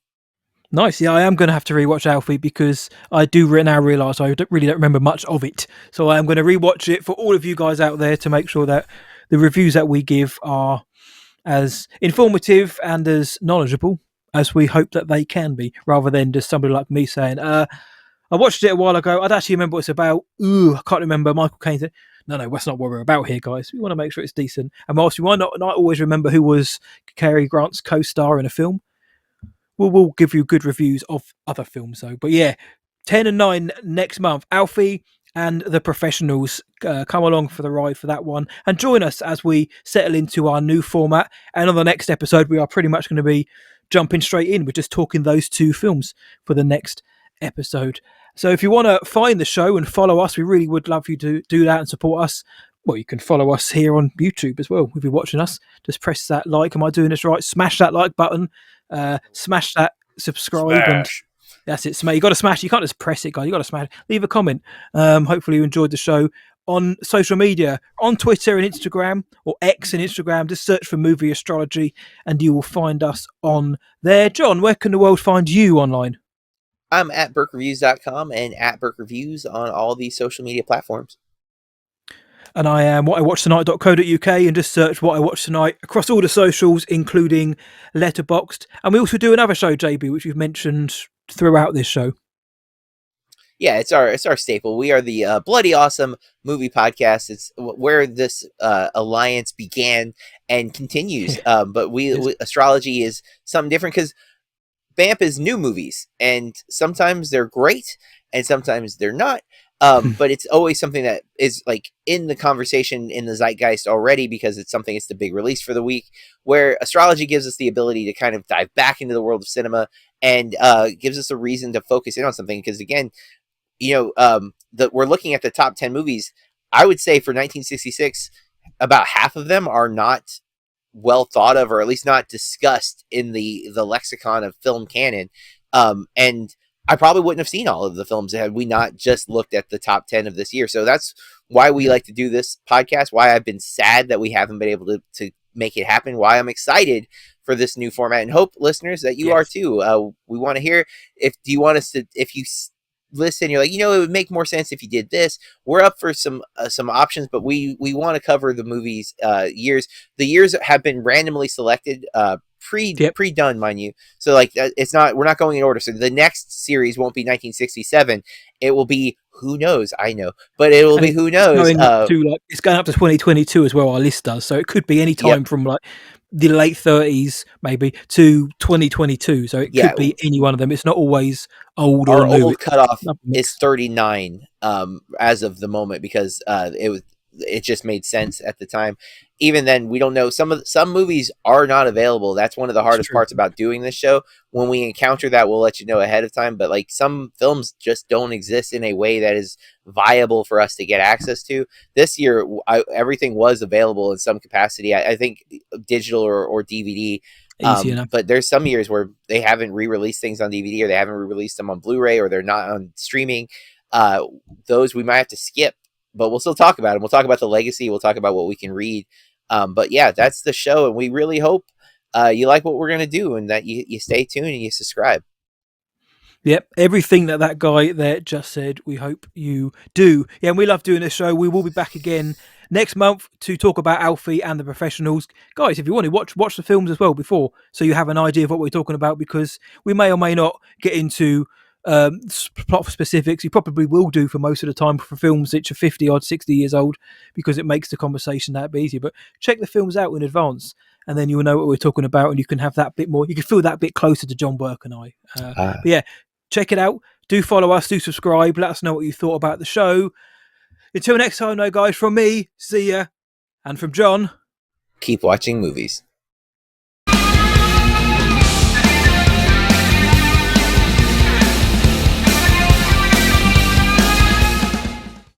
Nice. Yeah, I am going to have to rewatch Alfie because I do now realise I really don't remember much of it. So I am going to rewatch it for all of you guys out there to make sure that the reviews that we give are as informative and as knowledgeable as we hope that they can be, rather than just somebody like me saying, I watched it a while ago. I'd actually remember what it's about. Ooh, I can't remember. Michael Caine's it. No, that's not what we're about here, guys. We want to make sure it's decent. And whilst we might not always remember who was Cary Grant's co-star in a film, we'll give you good reviews of other films, though. But yeah, 10 and 9 next month. Alfie and The Professionals, come along for the ride for that one and join us as we settle into our new format. And on the next episode, we are pretty much going to be jumping straight in. We're just talking those two films for the next episode. So if you want to find the show and follow us, we really would love you to do that and support us. Well, you can follow us here on YouTube as well. If you're watching us, just press that like. Am I doing this right? Smash that like button. Smash that subscribe, and Smash. that's it. You got to smash. You can't just press it, guys. You got to smash. Leave a comment. Hopefully you enjoyed the show. On social media, on Twitter and Instagram, or X and Instagram, just search for Movie Astrology and you will find us on there. John, where can the world find you online? I'm at BerkReviews.com and at BerkReviews on all these social media platforms. And I am whatIwatched.tonight.co.uk, and just search What I Watched Tonight across all the socials, including Letterboxd. And we also do another show, JB, which we've mentioned throughout this show. Yeah, it's our staple. We are the Bloody Awesome Movie Podcast. It's where this alliance began and continues. But astrology is something different because BAMP is new movies, and sometimes they're great, and sometimes they're not. But it's always something that is like in the conversation in the zeitgeist already because it's something. It's the big release for the week. Where astrology gives us the ability to kind of dive back into the world of cinema and gives us a reason to focus in on something. Because again, we're looking at the top 10 movies. I would say for 1966, about half of them are not well thought of, or at least not discussed in the lexicon of film canon. And I probably wouldn't have seen all of the films had we not just looked at the top 10 of this year. So that's why we like to do this podcast, why I've been sad that we haven't been able to make it happen, why I'm excited for this new format, and hope, listeners, that you are too. We want to hear if you listen, you're like, it would make more sense if you did this. We're up for some options, but we want to cover the movies years. The years have been randomly selected, pre-done, mind you. So like we're not going in order. So the next series won't be 1967. It will be who knows. I know, but it will be who knows. It's going up to 2022 as well. Our list does, so it could be any time from like the late 30s maybe to 2022. So it could be any one of them. It's not always old or new. Our old cutoff is 39 as of the moment because it just made sense at the time. Even then, we don't know. Some movies are not available. That's one of the hardest parts about doing this show. When we encounter that, we'll let you know ahead of time. But like some films just don't exist in a way that is viable for us to get access to. This year, everything was available in some capacity. I think digital or DVD. But there's some years where they haven't re-released things on DVD, or they haven't re-released them on Blu-ray, or they're not on streaming. Those we might have to skip, but we'll still talk about them. We'll talk about the legacy. We'll talk about what we can read. But yeah, that's the show, and we really hope you like what we're going to do, and that you stay tuned and you subscribe. Yep, everything that guy there just said, we hope you do. Yeah, and we love doing this show. We will be back again next month to talk about Alfie and The Professionals. Guys, if you want to watch the films as well before, so you have an idea of what we're talking about, because we may or may not get into plot specifics. You probably will do for most of the time for films which are 50 odd 60 years old, because it makes the conversation that bit easier. But check the films out in advance, and then you will know what we're talking about, and you can have that bit more, you can feel that bit closer to John Berk and I. But yeah, check it out. Do follow us, do subscribe, let us know what you thought about the show. Until next time, though, guys, from me, see ya. And from John, Keep watching movies.